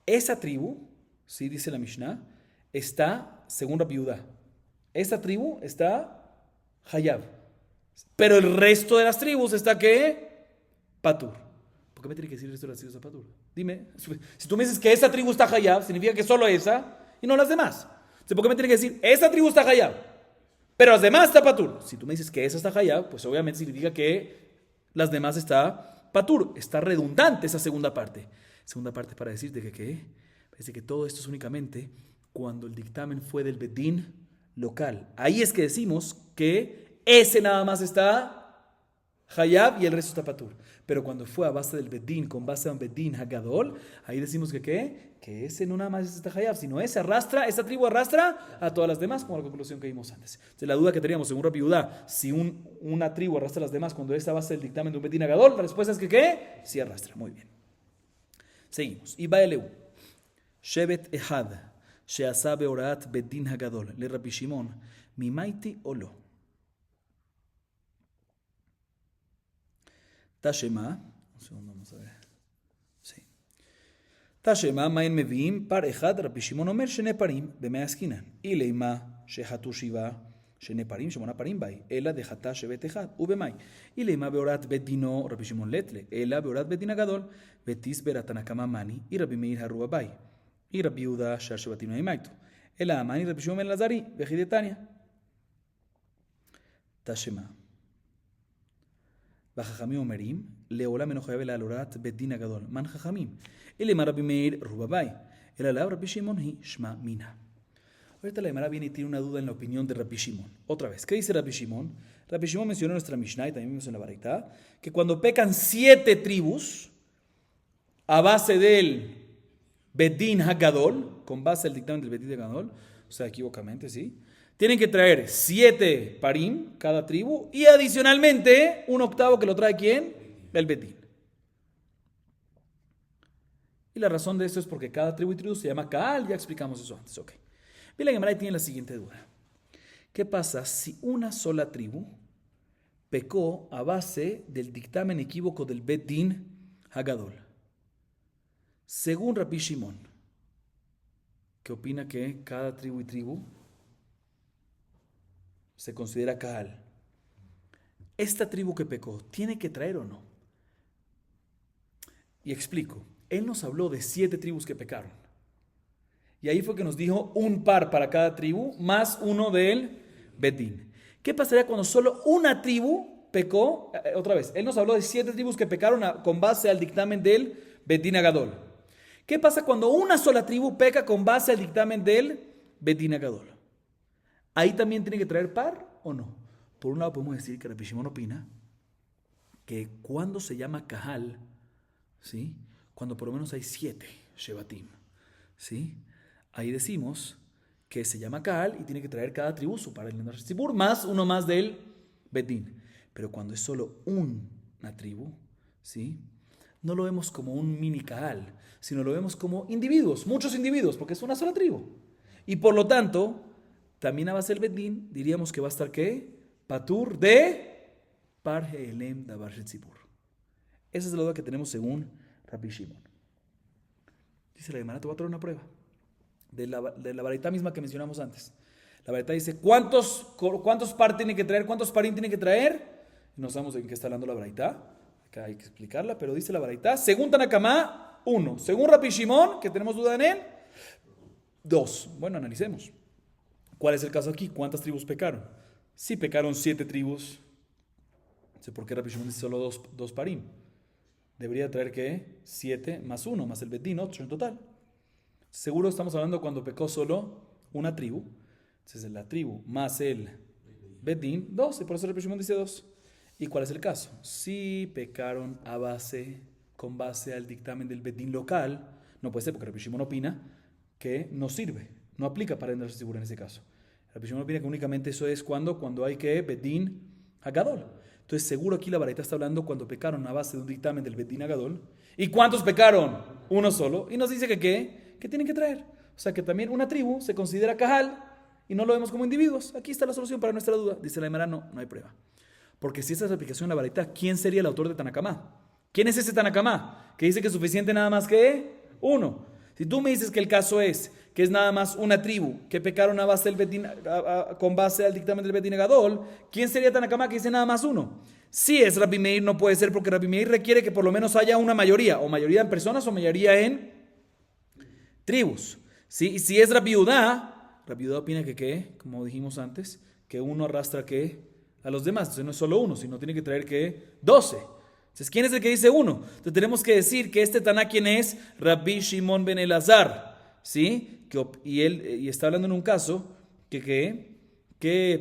Esa tribu, ¿sí?, dice la Mishnah, está, según Rabbi Yehuda, esa tribu está Hayab. Pero el resto de las tribus está ¿qué? Patur. ¿Por qué me tiene que decir el resto de las tribus está Patur? Dime, si tú me dices que esa tribu está Hayab, significa que solo esa y no las demás. ¿Por qué me tiene que decir esa tribu está Hayab, pero las demás está Patur? Si tú me dices que esa está Hayab, pues obviamente significa que las demás está Patur. Está redundante esa segunda parte. Segunda parte para decirte que ¿qué? Parece que todo esto es únicamente cuando el dictamen fue del Bedín local. Ahí es que decimos que ese nada más está Hayab y el resto está Patur. Pero cuando fue a base del Bedín, con base a un Bedín Hagadol, ahí decimos que ¿qué? Que ese no nada más está Hayab, sino esa tribu arrastra a todas las demás, como la conclusión que vimos antes. Entonces, la duda que teníamos según Rabbi Yehuda, si una tribu arrastra a las demás cuando es a base del dictamen de un Bedín Hagadol, la respuesta es que ¿qué? Sí arrastra. Muy bien. Seguimos. Y Baeleu. Shevet Ehad, Sheasa Beorat Bedín Hagadol, le Rabbi Shimon, Mimaiti Olo. Tashema, un segundo, vamos a ver. Sí. Tashema, Maen Mevim, Par Echad, Rabbi Shimon Omer, Shene Parim, Bemea Esquinan. Y Leima, Shehatu Shiva, Shene Parim, Shemona Parim Bai, Ela de Hatá Shevet Echad, Ubemai. Y Leima Beorat Bedino, Rabbi Shimon Letle, Ela Beorat Bedin Agadol, Betis Beratanakama Mani, y Rabbi Meir Haruba Bai. Y Rabbi Yehuda, Shashebatim Naimaitu. Ela Amani, Rabbi Shimon Ben Lazari, Bejidetania. Tashema. Bajajamim Omerim, Leola Menojabe la Alorat Bedin Agadol, Man Jajamim. El Emar Rabbi Meir Rubabai, el Alab Rabbi Shimon hi Shma Mina. Ahorita la Emara viene y tiene una duda en la opinión de Rabbi Shimon. Otra vez, ¿qué dice Rabbi Shimon? Rabbi Shimon mencionó en nuestra Mishnah y también vimos en la Baraita que cuando pecan 7 tribus a base del Bedin Hagadol, con base al dictamen del Bedin Hagadol, o sea, equivocamente, ¿sí? Tienen que traer 7 parim cada tribu y adicionalmente un octavo que lo trae ¿quién? El Bedin. Y la razón de esto es porque cada tribu y tribu se llama Kaal, ya explicamos eso antes, ok. Bien, la Gemara tiene la siguiente duda. ¿Qué pasa si una sola tribu pecó a base del dictamen equívoco del Bedin Hagadol? Según Rabbi Shimon, que opina que cada tribu y tribu se considera Kaal, ¿esta tribu que pecó tiene que traer o no? Y explico. Él nos habló de 7 tribus que pecaron. Y ahí fue que nos dijo un par para cada tribu, más uno del Bedín. ¿Qué pasaría cuando solo una tribu pecó? Otra vez, él nos habló de 7 tribus que pecaron con base al dictamen del Bedín Agadol. ¿Qué pasa cuando una sola tribu peca con base al dictamen del Bedín Agadol? ¿Ahí también tiene que traer par o no? Por un lado podemos decir que Rabbi Shimon opina que cuando se llama Kahal, ¿sí? Cuando por lo menos hay 7 Shevatim, ¿sí? Ahí decimos que se llama Kahal y tiene que traer cada tribu su par del Tzibur más uno más del Bedín. Pero cuando es solo una tribu, ¿sí? No lo vemos como un mini Kahal, sino lo vemos como individuos, muchos individuos, porque es una sola tribu. Y por lo tanto, también a base del Bedín diríamos que va a estar ¿qué? Patur de Par He'elem Davar Tzibur. Esa es la duda que tenemos según Rabbi Shimon. Dice la Gemara, te voy a traer una prueba de la Baraita misma que mencionamos antes. La Baraita dice, ¿cuántos par tiene que traer? ¿Cuántos parim tiene que traer? No sabemos de qué está hablando la Baraita. Acá hay que explicarla, pero dice la Baraita, según Tanakama, 1. Según Rabbi Shimon, que tenemos duda en él, 2. Bueno, analicemos. ¿Cuál es el caso aquí? ¿Cuántas tribus pecaron? Sí, pecaron 7 tribus. No sé por qué Rabbi Shimon dice solo 2 parim. Debería traer ¿qué? 7 más 1, más el Bedín, 8 en total. Seguro estamos hablando cuando pecó solo una tribu. Entonces la tribu más el Bedín, 12. Por eso Rabbi Shimon dice 2. ¿Y cuál es el caso? Si pecaron con base al dictamen del Bedín local, no puede ser porque Rabbi Shimon opina que no sirve, no aplica para enderezar seguro en ese caso. Rabbi Shimon opina que únicamente eso es cuando hay que Bedín Hagadol. Entonces seguro aquí la Baraita está hablando cuando pecaron a base de un dictamen del Bedín Hagadol. ¿Y cuántos pecaron? Uno solo. Y nos dice que ¿qué? Que tienen que traer. O sea que también una tribu se considera Kahal y no lo vemos como individuos. Aquí está la solución para nuestra duda. Dice la Gemara, no hay prueba. Porque si esta es la aplicación de la Baraita, ¿quién sería el autor de Tanakama? ¿Quién es ese Tanakama? Que dice que es suficiente nada más que 1. Si tú me dices que el caso es que es nada más una tribu que pecaron a base del Bedín, con base al dictamen del Bedín Hagadol, ¿quién sería Tanakama que dice nada más 1? Si es Rabbi Meir, no puede ser porque Rabbi Meir requiere que por lo menos haya una mayoría, o mayoría en personas o mayoría en tribus. ¿Sí? Y si es Rabbi Udá opina que ¿qué? Como dijimos antes, que uno arrastra ¿qué? A los demás. Entonces no es solo 1, sino tiene que traer ¿qué? 12. Entonces, ¿quién es el que dice 1? Entonces tenemos que decir que este Taná, ¿quién es? Rabbi Shimon ben Elazar, ¿sí? Y está hablando en un caso que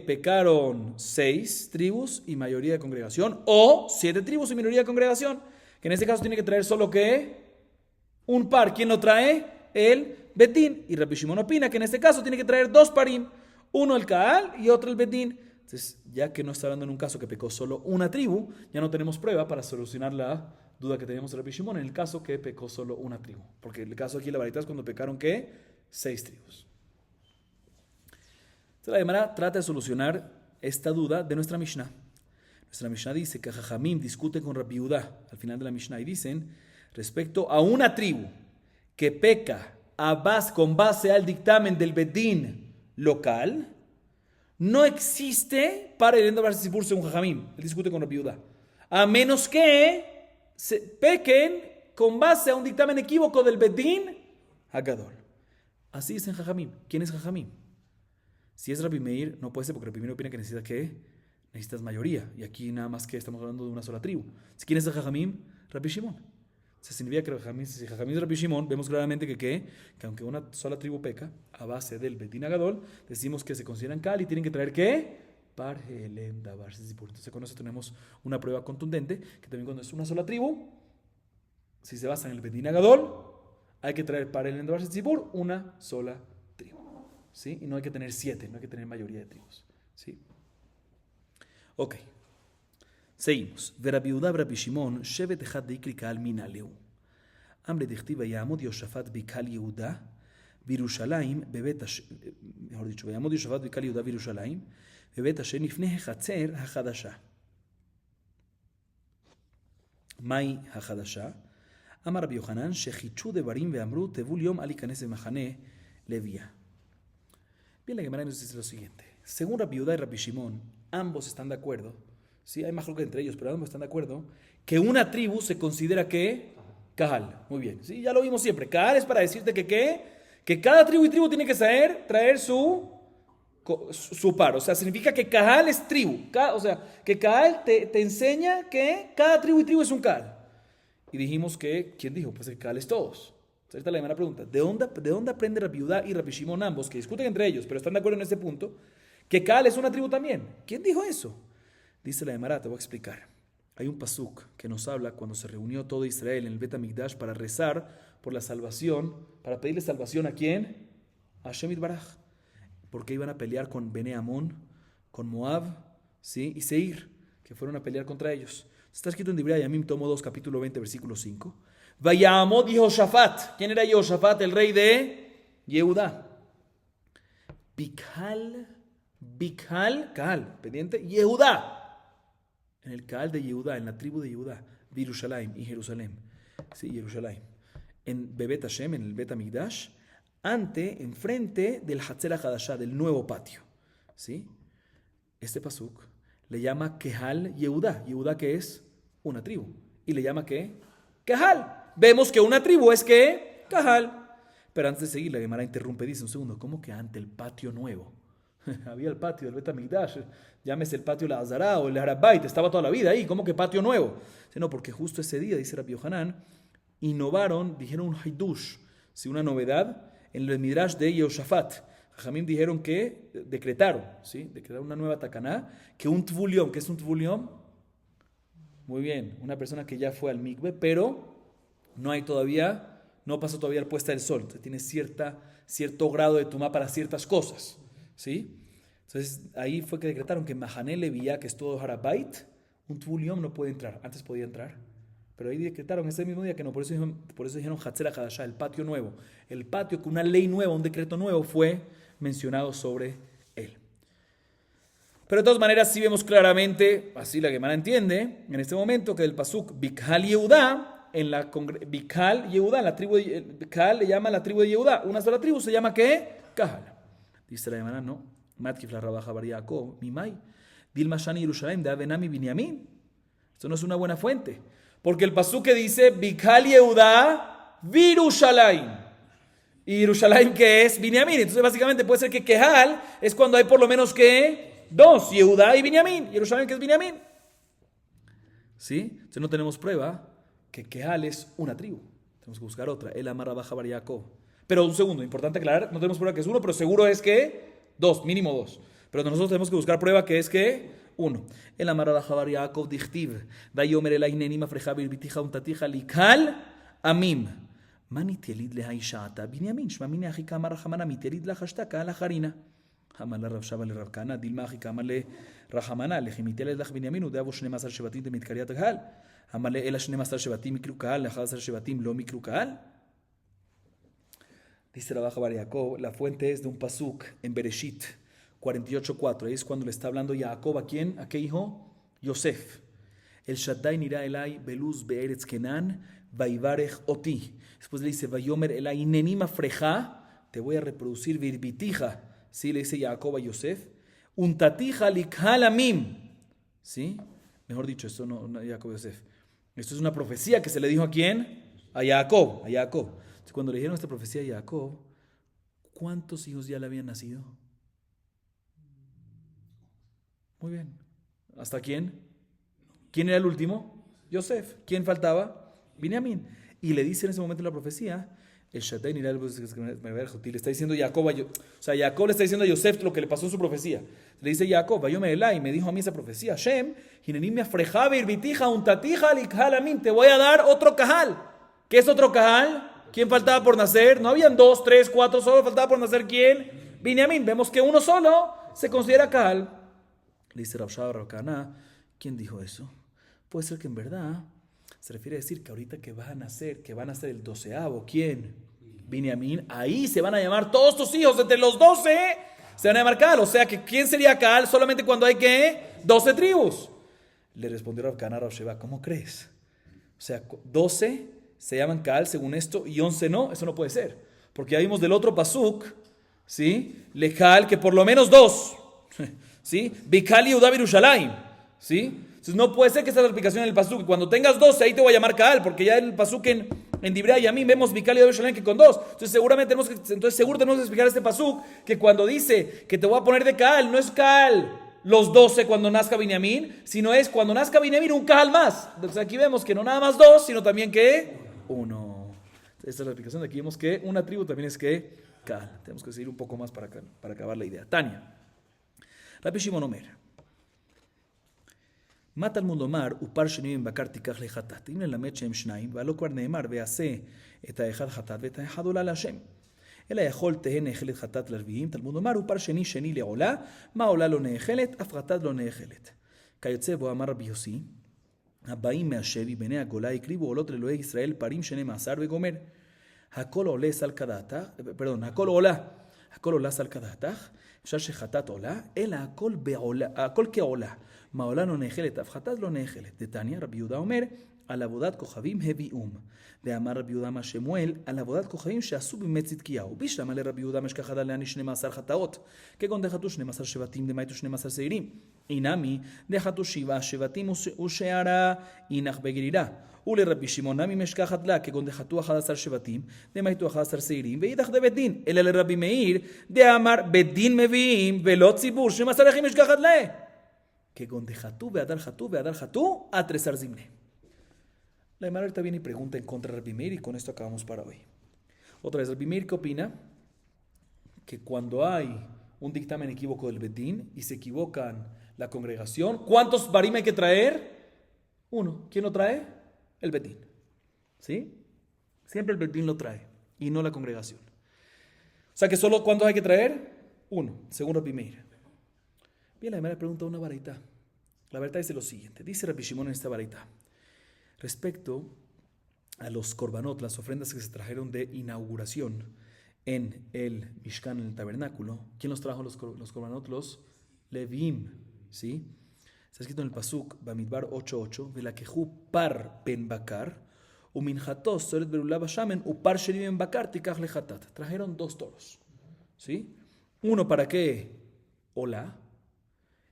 pecaron 6 tribus y mayoría de congregación, o 7 tribus y minoría de congregación, que en este caso tiene que traer solo ¿qué? Un par. ¿Quién lo trae? El Bedín. Y Rabbi Shimon opina que en este caso tiene que traer 2 parim, uno el Kaal y otro el Bedín. Entonces, ya que no está hablando en un caso que pecó solo una tribu, ya no tenemos prueba para solucionar la duda que teníamos de Rabbi Shimon en el caso que pecó solo una tribu. Porque el caso aquí, la Baraita, es cuando pecaron ¿qué? 6 tribus. Entonces la Gemara trata de solucionar esta duda de nuestra Mishnah. Nuestra Mishnah dice que Jajamim discuten con Rabbi Udá al final de la Mishnah y dicen respecto a una tribu que peca con base al dictamen del Bedín local, no existe para el Endavar Tzibur según Jajamim. Él discute con Rabbi Udá. A menos que se pequen con base a un dictamen equívoco del Bedín Hagadol. Así dicen Jajamim. ¿Quién es Jajamim? Si es Rabbi Meir, no puede ser porque Rabbi Meir opina que necesita ¿qué? necesitas mayoría. Y aquí nada más que estamos hablando de una sola tribu. ¿Quién es el Jajamim? Rabbi Shimon. Se significa que si Jajamim es Rabbi Shimon, vemos claramente que aunque una sola tribu peca, a base del Betin Agadol, decimos que se consideran Kal y tienen que traer ¿qué? Par Helem Davar Tzibur. Entonces con eso tenemos una prueba contundente, que también cuando es una sola tribu, si se basa en el Betin Agadol, hay que traer Par Helem Davar Tzibur, una sola tribu. ¿Sí? Y no hay que tener 7, no hay que tener mayoría de tribus. ¿Sí? Ok. Seguimos. Rabbi Yehuda Rabbi Shimon, Shevet Echad Deikri Kaal Minaleu. Amre Dichtiva Yamod Yoshafat Bikal Yehuda, Virushalayim, Bebet Hashem, mejor dicho, Yamod Yoshafat Bikal Yehuda, Virushalayim, Bebet Hashem, Nifneh Chatzer HaChadasha. Mai HaChadasha. Amar Rabbi Yohanan, Shechichu Devarim Veamru, Tevul Yom Ali Kanes Mahane Levia. Bien, la Gemara nos dice lo siguiente. Según Rabbi Yehuda y Rabbi Shimon, ambos están de acuerdo. Sí, hay más que entre ellos, pero ambos están de acuerdo que una tribu se considera que Kahal. Muy bien, sí, ya lo vimos siempre. Kahal es para decirte que cada tribu y tribu tiene que traer su par. O sea, significa que Kahal es tribu. O sea, que Kahal te enseña que cada tribu y tribu es un Kahal. Y dijimos que, ¿quién dijo? Pues el Kahal es todos. Entonces, ahorita la primera pregunta, ¿de dónde aprende Rabbi Yehuda y Rabbi Shimon ambos, que discuten entre ellos, pero están de acuerdo en este punto, que Kahal es una tribu también? ¿Quién dijo eso? Dice la Gemara, te voy a explicar. Hay un pasuk que nos habla cuando se reunió todo Israel en el Bet HaMikdash para rezar por la salvación, para pedirle salvación ¿a quién? A Hashem Yitbaraj. Porque iban a pelear con Bene Amón, con Moab, ¿sí? Y Seir, que fueron a pelear contra ellos. Está escrito en Divrei Yamim, tomo 2, capítulo 20, versículo 5. Vayamod Yehoshafat. ¿Quién era Yehoshafat? El rey de Yehudá. Kahal, pendiente, Yehudá. En el Kahal de Yehudá, en la tribu de Yehudá, Virushalayim y Jerusalén. Sí, Jerusalén. En Bebet Hashem, en el Bet HaMikdash, enfrente del Hatzer HaChadashah, del nuevo patio. ¿Sí? Este pasuk le llama Kehal Yehudá. Yehudá que es una tribu. Y le llama ¿qué? Kahal. Vemos que una tribu es ¿qué? Kahal. Pero antes de seguir, la Gemara interrumpe, dice un segundo, ¿cómo que ante el patio nuevo? Había el patio del Bet HaMikdash, llámese el patio de la Azara o el Harabait, estaba toda la vida ahí, ¿cómo que patio nuevo? No, porque justo ese día, dice Rabbi Yohanan, innovaron, dijeron un haidush, ¿sí? Una novedad en el Midrash de Yehoshafat. Jamim dijeron que decretaron una nueva takaná, que un tvulión, ¿qué es un tvulión? Muy bien, una persona que ya fue al mikve, pero no pasó todavía la puesta del sol, entonces tiene cierto grado de tumá para ciertas cosas. ¿Sí? Entonces ahí fue que decretaron que Mahane Leviá, que es todo Harabait, un Tvuliom no puede entrar. Antes podía entrar, pero ahí decretaron ese mismo día que no. Por eso dijeron Hatzer HaChadashah, el patio nuevo. El patio que una ley nueva, un decreto nuevo fue mencionado sobre él. Pero de todas maneras sí vemos claramente, así la Gemara entiende, en este momento que del pasuk Bikal Yehudá, en la Bikal Yehudá, en la tribu de Bikal le llama la tribu de Yehudá. Una sola tribu se llama ¿qué? Kahal. Dice la Gemara, no. Matkif la Rabaja Bar Yaakov, Mimai. Dilma Shani Yerushalayim de Abenami Binyamin. Esto no es una buena fuente. Porque el pasuk que dice, Bikal Yehudá, Virushalayim. ¿Y Yerushalayim qué es? Binyamin. Entonces básicamente puede ser que Kehal es cuando hay por lo menos que dos, Yehudá y Binyamin. Yerushalayim que es Binyamin. ¿Sí? Entonces no tenemos prueba que Kehal es una tribu. Tenemos que buscar otra. El Amar Rabaja Bar Yaakov. Pero un segundo, importante aclarar, no tenemos prueba que es uno, pero seguro es que dos, mínimo dos. Pero nosotros tenemos que buscar prueba que es que uno. El Amar Rabaja Yaakov dichtiv, Dayomer el Ainenim Afrejabil Bitija Untatija Likal Amim. Manitielid lehaishata, Binyamin, Shmamine Ajikama Rahamana, Mitielid lahashtaka la Harina. Hamala Rav Shaba le Rav Kana, Dilma Ajikama le Rahamana, Lejimitielid lach Binyamin, Udeavo Shnemasar Shebatim de Mitkariat Kahal. Hamale Ela Shnemasar Shebatim Mikru Kahal, Lejazar Shebatim lo Mikru Kahal. Dice la Baja Bar Yaakov, la fuente es de un pasuk en Bereshit 48:4. Ahí es cuando le está hablando Jacob a quién, a qué hijo, Yosef. El Shaddai nira elai beluz be'eretz Kenan vaivarech oti. Después le dice Vayomer elai nenima freja, te voy a reproducir virbitija. Sí, le dice Jacob a Yosef. Untatija likhalamim. Sí, mejor dicho, esto no Jacob Yosef. Esto es una profecía que se le dijo a quién, a Jacob. Cuando le dijeron esta profecía a Jacob, ¿cuántos hijos ya le habían nacido? Muy bien. ¿Hasta quién? ¿Quién era el último? Yosef. ¿Quién faltaba? Binyamin. Y le dice en ese momento en la profecía, el Shaddai le está diciendo Jacob, o sea, Jacob le está diciendo a Yosef lo que le pasó en su profecía. Le dice Jacob, yo me dijo a mí esa profecía, Shem, te voy a dar otro cajal. ¿Qué es otro cajal? ¿Quién faltaba por nacer? No habían 2, 3, 4, solo faltaba por nacer ¿quién? Binyamin. Vemos que uno solo se considera cajal. Le dice Rabshah Barokana, ¿quién dijo eso? Puede ser que en verdad se refiere a decir que ahorita que van a nacer el 12avo, ¿quién? Binyamin. Ahí se van a llamar todos tus hijos, entre los 12 se van a llamar Kaal. O sea que ¿quién sería Kaal? Solamente cuando hay ¿qué? 12 tribus. Le respondió Rabkana a Rav Sheva, ¿cómo crees? O sea, 12 se llaman Kaal según esto y 11 no, eso no puede ser. Porque ya vimos del otro pasuk, ¿sí? Le Kaal que por lo menos 2, ¿sí? Bikali Yehuda Yerushalayim, ¿sí? Entonces no puede ser que esta es la explicación en el pasuk, que cuando tengas 12 ahí te voy a llamar Kaal, porque ya en el pasuk en Divrei Yamim vemos Bikali Yehuda Yerushalayim que con 2. Entonces seguro tenemos que explicar este pasuk que cuando dice que te voy a poner de Kaal, no es Kaal los 12 cuando nazca Binyamin, sino es cuando nazca Binyamin un Kaal más. Entonces aquí vemos que no nada más 2, sino también que 1. Esta es la explicación. De aquí vemos que una tribu también es que Kaal. Tenemos que seguir un poco más para acabar la idea. Tania. Rabbi Shimon Omer. Mata al mundo mar, upar shenim bakar tikach le hatat. Im lelamed shem shnaim, valo kvar neemar, vease et haechad hatat, ואת האחד עולה להשם. אלא יכול תהא נאכלת חטאת לרביעים, תלמוד לומר, ופר שני לעולה, מה עולה לא נאכלת, אף חטאת לא נאכלת. כיוצא בו אמר רבי יוסי, הבאים מהשבי בני הגולה הקריבו עולות לאלוהי ישראל פרים שני מעשר וגומר. הכל עולה סל כדעתך, הכל עולה סל כדעתך, אפשר שחטאת עולה, אלא הכל כעולה. מה עולה לא נאכלת, אף חטאת לא נאכלת. דתניא, רבי יהודה אומר, על עבודת כוכבים הביאום. ואמר רבי יהודה מה שמואל, על עבודת כוכבים שעשו בימי צדקיהו. בישלמה לרבי יהודה משכח עדה להעניש 12 חטאות. כגון דחתו 12 שבטים, דמייתו 12 שעירים. אינמי, דחתו 7 שבטים ושערה, אינך בגרירה. ולרבי שמעון נמי משכחת לה, כגון דחתו 11 שבטים, דמייתו 11 שעירים, ואידך דבית דין. אלא לרבי מאיר, דאמר בית דין מביאים, ולא ציבור, 12 אחים משכחת לה. כגון דחתו ועדל חתו, התרסר זמנה. La Gemara ahorita viene y pregunta en contra de Rabbi Meir y con esto acabamos para hoy. Otra vez, Rabbi Meir, ¿qué opina? Que cuando hay un dictamen equívoco del Bedín y se equivocan la congregación, ¿cuántos barim hay que traer? 1. ¿Quién lo trae? El Bedín. ¿Sí? Siempre el Bedín lo trae y no la congregación. O sea que solo ¿cuántos hay que traer? 1, según Rabbi Meir. Bien, la Gemara pregunta una baraita. La verdad es lo siguiente. Dice Rabbi Shimon en esta baraita. Respecto a los korbanot, las ofrendas que se trajeron de inauguración en el Mishkan, en el tabernáculo, ¿quién los trajo los korbanot? Los Levim, ¿sí? Está escrito en el Pasuk, Bamidbar 8:8, Velakehu par ben bakar, uminjatos solet berulá bashamen, upar sherim ben bakar, tikach lechatat. Trajeron 2 toros, ¿sí? Uno para qué? Hola.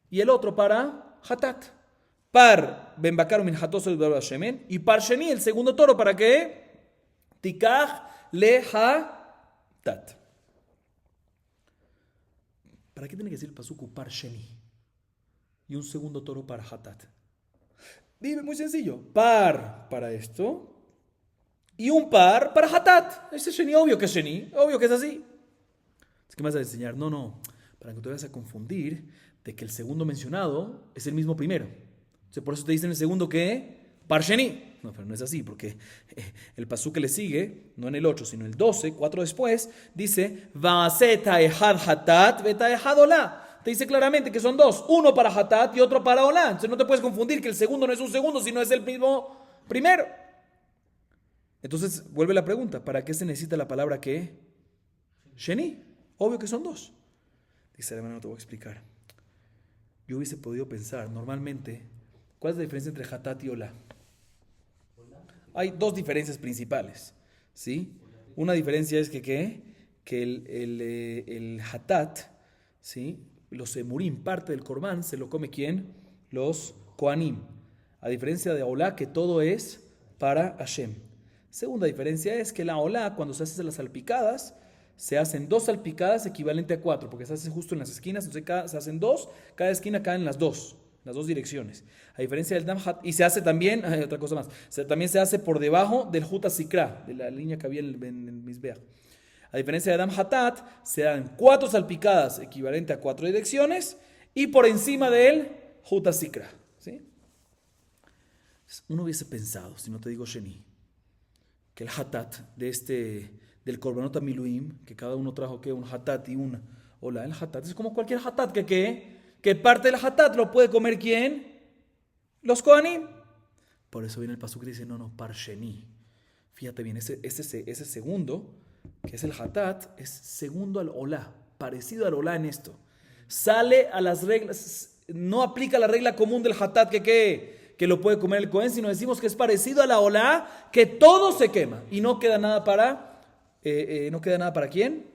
Y el otro para hatat. Par ben bakar min hatos el shemen y par sheni el segundo toro para qué? Tikach lehatat. ¿Para qué tiene que decir el pasuk par sheni y un segundo toro para hatat? Dime, muy sencillo. Par para esto y un par para hatat. Ese sheni, obvio que es sheni, obvio que es así. ¿Qué me vas a enseñar? No, para que te vayas a confundir de que el segundo mencionado es el mismo primero. Por eso te dicen el segundo que par sheni. No, pero no es así, porque el pasuk que le sigue, no en el 8, sino el 12, 4 después, dice Va'aseh ta'ehad hatat ve'ta'ehad olá. Te dice claramente que son 2, uno para hatat y otro para olá. Entonces no te puedes confundir que el segundo no es un segundo, sino es el mismo primero. Entonces vuelve la pregunta, ¿para qué se necesita la palabra que? Sheni. Obvio que son 2. Dice el hermano, no te voy a explicar. Yo hubiese podido pensar, normalmente, ¿cuál es la diferencia entre hatat y olá? Hay 2 diferencias principales, ¿sí? Una diferencia es que el hatat, ¿sí? Los emurim, parte del korban, se lo come ¿quién? Los kohanim. A diferencia de olá, que todo es para Hashem. Segunda diferencia es que la olá, cuando se hacen las salpicadas, se hacen 2 salpicadas equivalente a 4, porque se hace justo en las esquinas, entonces se hacen 2, cada esquina caen las 2. las dos direcciones. A diferencia del Dam Hatat, y se hace también, otra cosa más, también se hace por debajo del Huta Sikra, de la línea que había en el Mizbeach. A diferencia de Dam Hatat, se dan 4 salpicadas, equivalente a 4 direcciones, y por encima de él, Huta Sikra. ¿Sí? Uno hubiese pensado, si no te digo Sheni, que el Hatat del Korbanot Miluim, que cada uno trajo que un Hatat y una Ola, el Hatat es como cualquier Hatat que parte del Hatat lo puede comer ¿quién? Los Kohanim. Por eso viene el pasuk que dice no, Parsheni. Fíjate bien, ese segundo, que es el Hatat, es segundo al Ola, parecido al Ola en esto. Sale a las reglas, no aplica la regla común del Hatat que lo puede comer el Kohen, sino decimos que es parecido a la Ola, que todo se quema y no queda nada para ¿quién?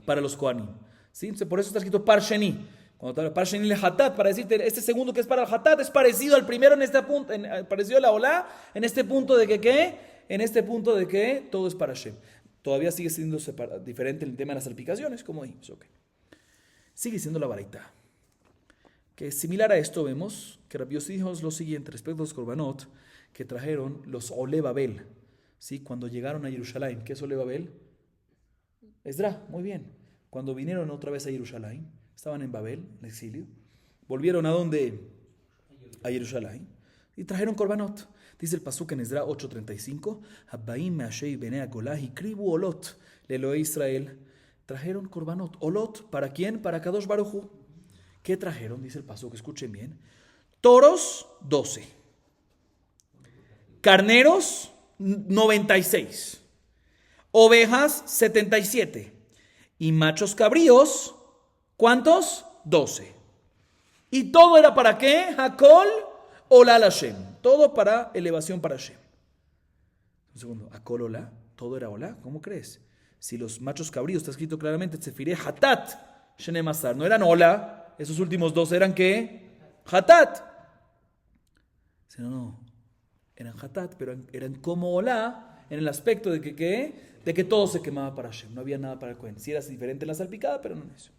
Para los Kohanim. ¿Sí? Por eso está escrito Parsheni. Cuando te habla Parsheni le Hatat, para decirte, este segundo que es para el Hatat es parecido al primero en este punto, parecido a la Ola, en este punto de que ¿qué? En este punto de que todo es para Hashem. Todavía sigue siendo diferente el tema de las salpicaciones, como dijimos. Okay. Sigue siendo la baraita. Que similar a esto vemos que Rabbi Yossi dijo lo siguiente respecto a los korbanot que trajeron los Ole Babel, ¿sí? Cuando llegaron a Jerusalén. ¿Qué es Ole Babel? Esdra, muy bien. Cuando vinieron otra vez a Jerusalén, estaban en Babel, en exilio, volvieron ¿a dónde? A Jerusalén, y trajeron korbanot. Dice el pasuk en Esdra 8:35, Habbaim me'ashei benei hagolah hikribu olot le'Elohei Israel. Trajeron korbanot. Olot, ¿para quién? Para Kadosh Baruj Hu. ¿Qué trajeron? Dice el pasuk, escuchen bien. Toros, 12. Carneros, 96. Ovejas, 77. Y machos cabríos, ¿cuántos? 12. ¿Y todo era para qué? Hakol Olá Hashem. Todo para elevación para Hashem. Un segundo. Hakol Olá. Todo era Olá. ¿Cómo crees? Si los machos cabríos, está escrito claramente, Tzefireh Hatat Shenem Asar. No eran Olá. Esos últimos 12 eran ¿qué? Hatat. No. Eran Hatat, pero eran como Olá en el aspecto de que ¿qué? De que todo se quemaba para Hashem. No había nada para el Kohen. Sí era diferente en la salpicada, pero no en eso.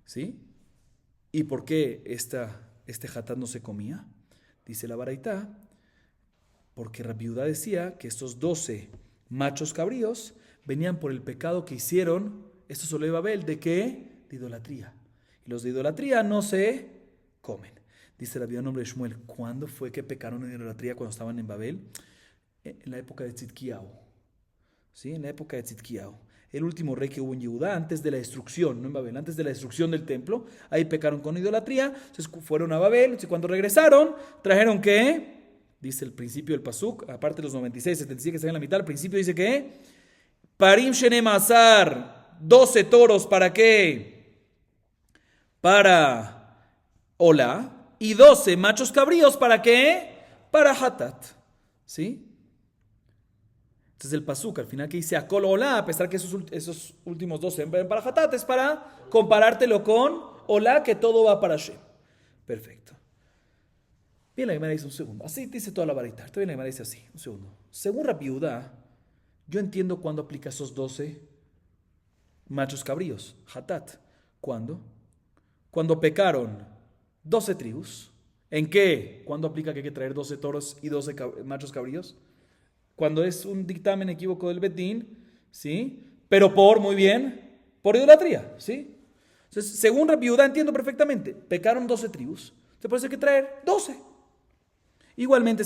¿Sí? ¿Y por qué este Hatat no se comía? Dice la baraita, porque Rabbi Judá decía que estos 12 machos cabríos venían por el pecado que hicieron estos Olei Babel, ¿de qué? De idolatría. Y los de idolatría no se comen. Dice Rabbi Judá, nombre de Shmuel, ¿cuándo fue que pecaron en idolatría cuando estaban en Babel? En la época de Tzidkiyahu. ¿Sí? En la época de Tzidkiyahu. El último rey que hubo en Yehudá antes de la destrucción, no en Babel, antes de la destrucción del templo, ahí pecaron con idolatría, entonces fueron a Babel, entonces cuando regresaron, trajeron ¿qué? Dice el principio del pasuk, aparte de los 96, 77 que están en la mitad, el principio dice que Parim Shenem Asar, 12 toros, ¿para qué? Para Olá, y 12 machos cabríos, ¿para qué? Para Hatat, ¿sí? Entonces el pasuk, al final que dice Hakol Olá, a pesar que esos últimos 12 para Hatat, es para comparártelo con Olá, que todo va para Hashem. Perfecto. Bien, la Gemara dice un segundo. Así dice toda la baraita. Bien, la Gemara dice así, un segundo. Según Rabbi Judá, yo entiendo cuándo aplica esos 12 machos cabríos. Hatat. ¿Cuándo? Cuando pecaron 12 tribus. ¿En qué? ¿Cuándo aplica que hay que traer 12 toros y 12 machos cabríos? Cuando es un dictamen equívoco del Betín, ¿sí? Pero muy bien, por idolatría, ¿sí? Entonces, según Rabbi Judá, entiendo perfectamente, pecaron 12 tribus, se puede que traer 12. Igualmente,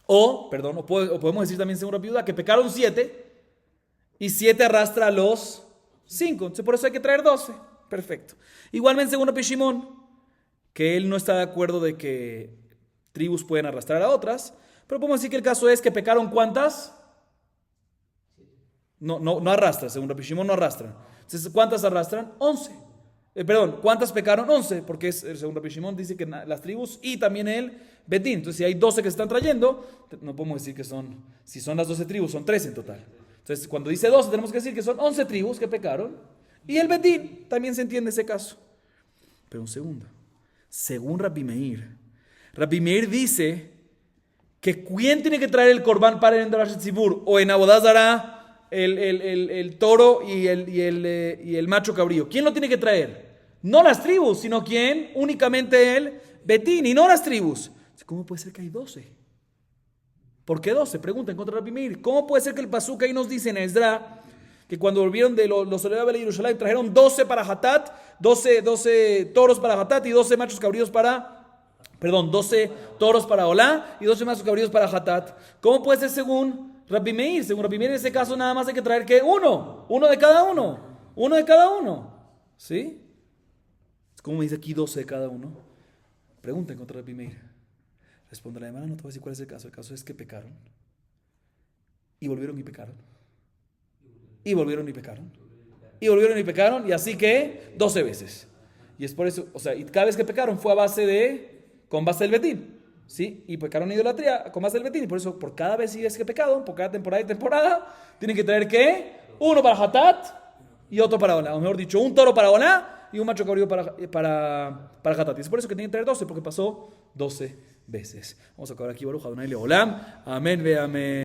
o podemos decir también según Rabbi Judá, que pecaron 7, y 7 arrastra a los 5, entonces por eso hay que traer 12. Perfecto. Igualmente, según Rabbi Shimon, que él no está de acuerdo de que tribus pueden arrastrar a otras, pero podemos decir que el caso es que pecaron ¿cuántas? No arrastran, según Rabbi Shimon no arrastran. Entonces, ¿cuántas arrastran? 11. ¿Cuántas pecaron? 11, porque según Rabbi Shimon dice que las tribus y también el Betín. Entonces, si hay 12 que se están trayendo, no podemos decir que si son las 12 tribus, son 13 en total. Entonces, cuando dice 12, tenemos que decir que son 11 tribus que pecaron y el Betín, también se entiende ese caso. Pero un segundo, según Rabbi Meir dice que ¿quién tiene que traer el corbán para el Darash Tzibur? O en Abodá Zará el toro y el macho cabrío. ¿Quién lo tiene que traer? No las tribus, sino ¿quién? Únicamente el Betín y no las tribus. ¿Cómo puede ser que hay 12? ¿Por qué 12? Pregunta en contra de Rabbi Meir. ¿Cómo puede ser que el pasuk ahí nos dice en Esdra que cuando volvieron de los Olea de Jerusalén trajeron 12 para Hatat, 12 toros para Hatat y 12 machos cabríos para, 12 toros para Olá y 12 machos cabríos para Hatat? ¿Cómo puede ser según Rabbi Meir? Según Rabbi Meir en ese caso nada más hay que traer ¿qué? Uno de cada uno. ¿Sí? ¿Cómo me dice aquí 12 de cada uno? Pregunta en contra de Rabbi Meir. Responde la hermana, no te voy a decir cuál es el caso. El caso es que pecaron. Y volvieron y pecaron. Y volvieron y pecaron. Y volvieron y pecaron. Y así que 12 veces. Y es por eso, o sea, y cada vez que pecaron fue con base del Betín. ¿Sí? Y pecaron idolatría con base del Betín. Y por eso, por cada vez que pecaron, por cada temporada y temporada, tienen que traer ¿qué? Uno para Hatat y otro para Olá. O mejor dicho, un toro para Olá y un macho cabrío para Hatat. Y es por eso que tienen que traer 12, porque pasó 12 veces. Vamos a acabar aquí, Baruch Adonai Leolam. Amén ve amén.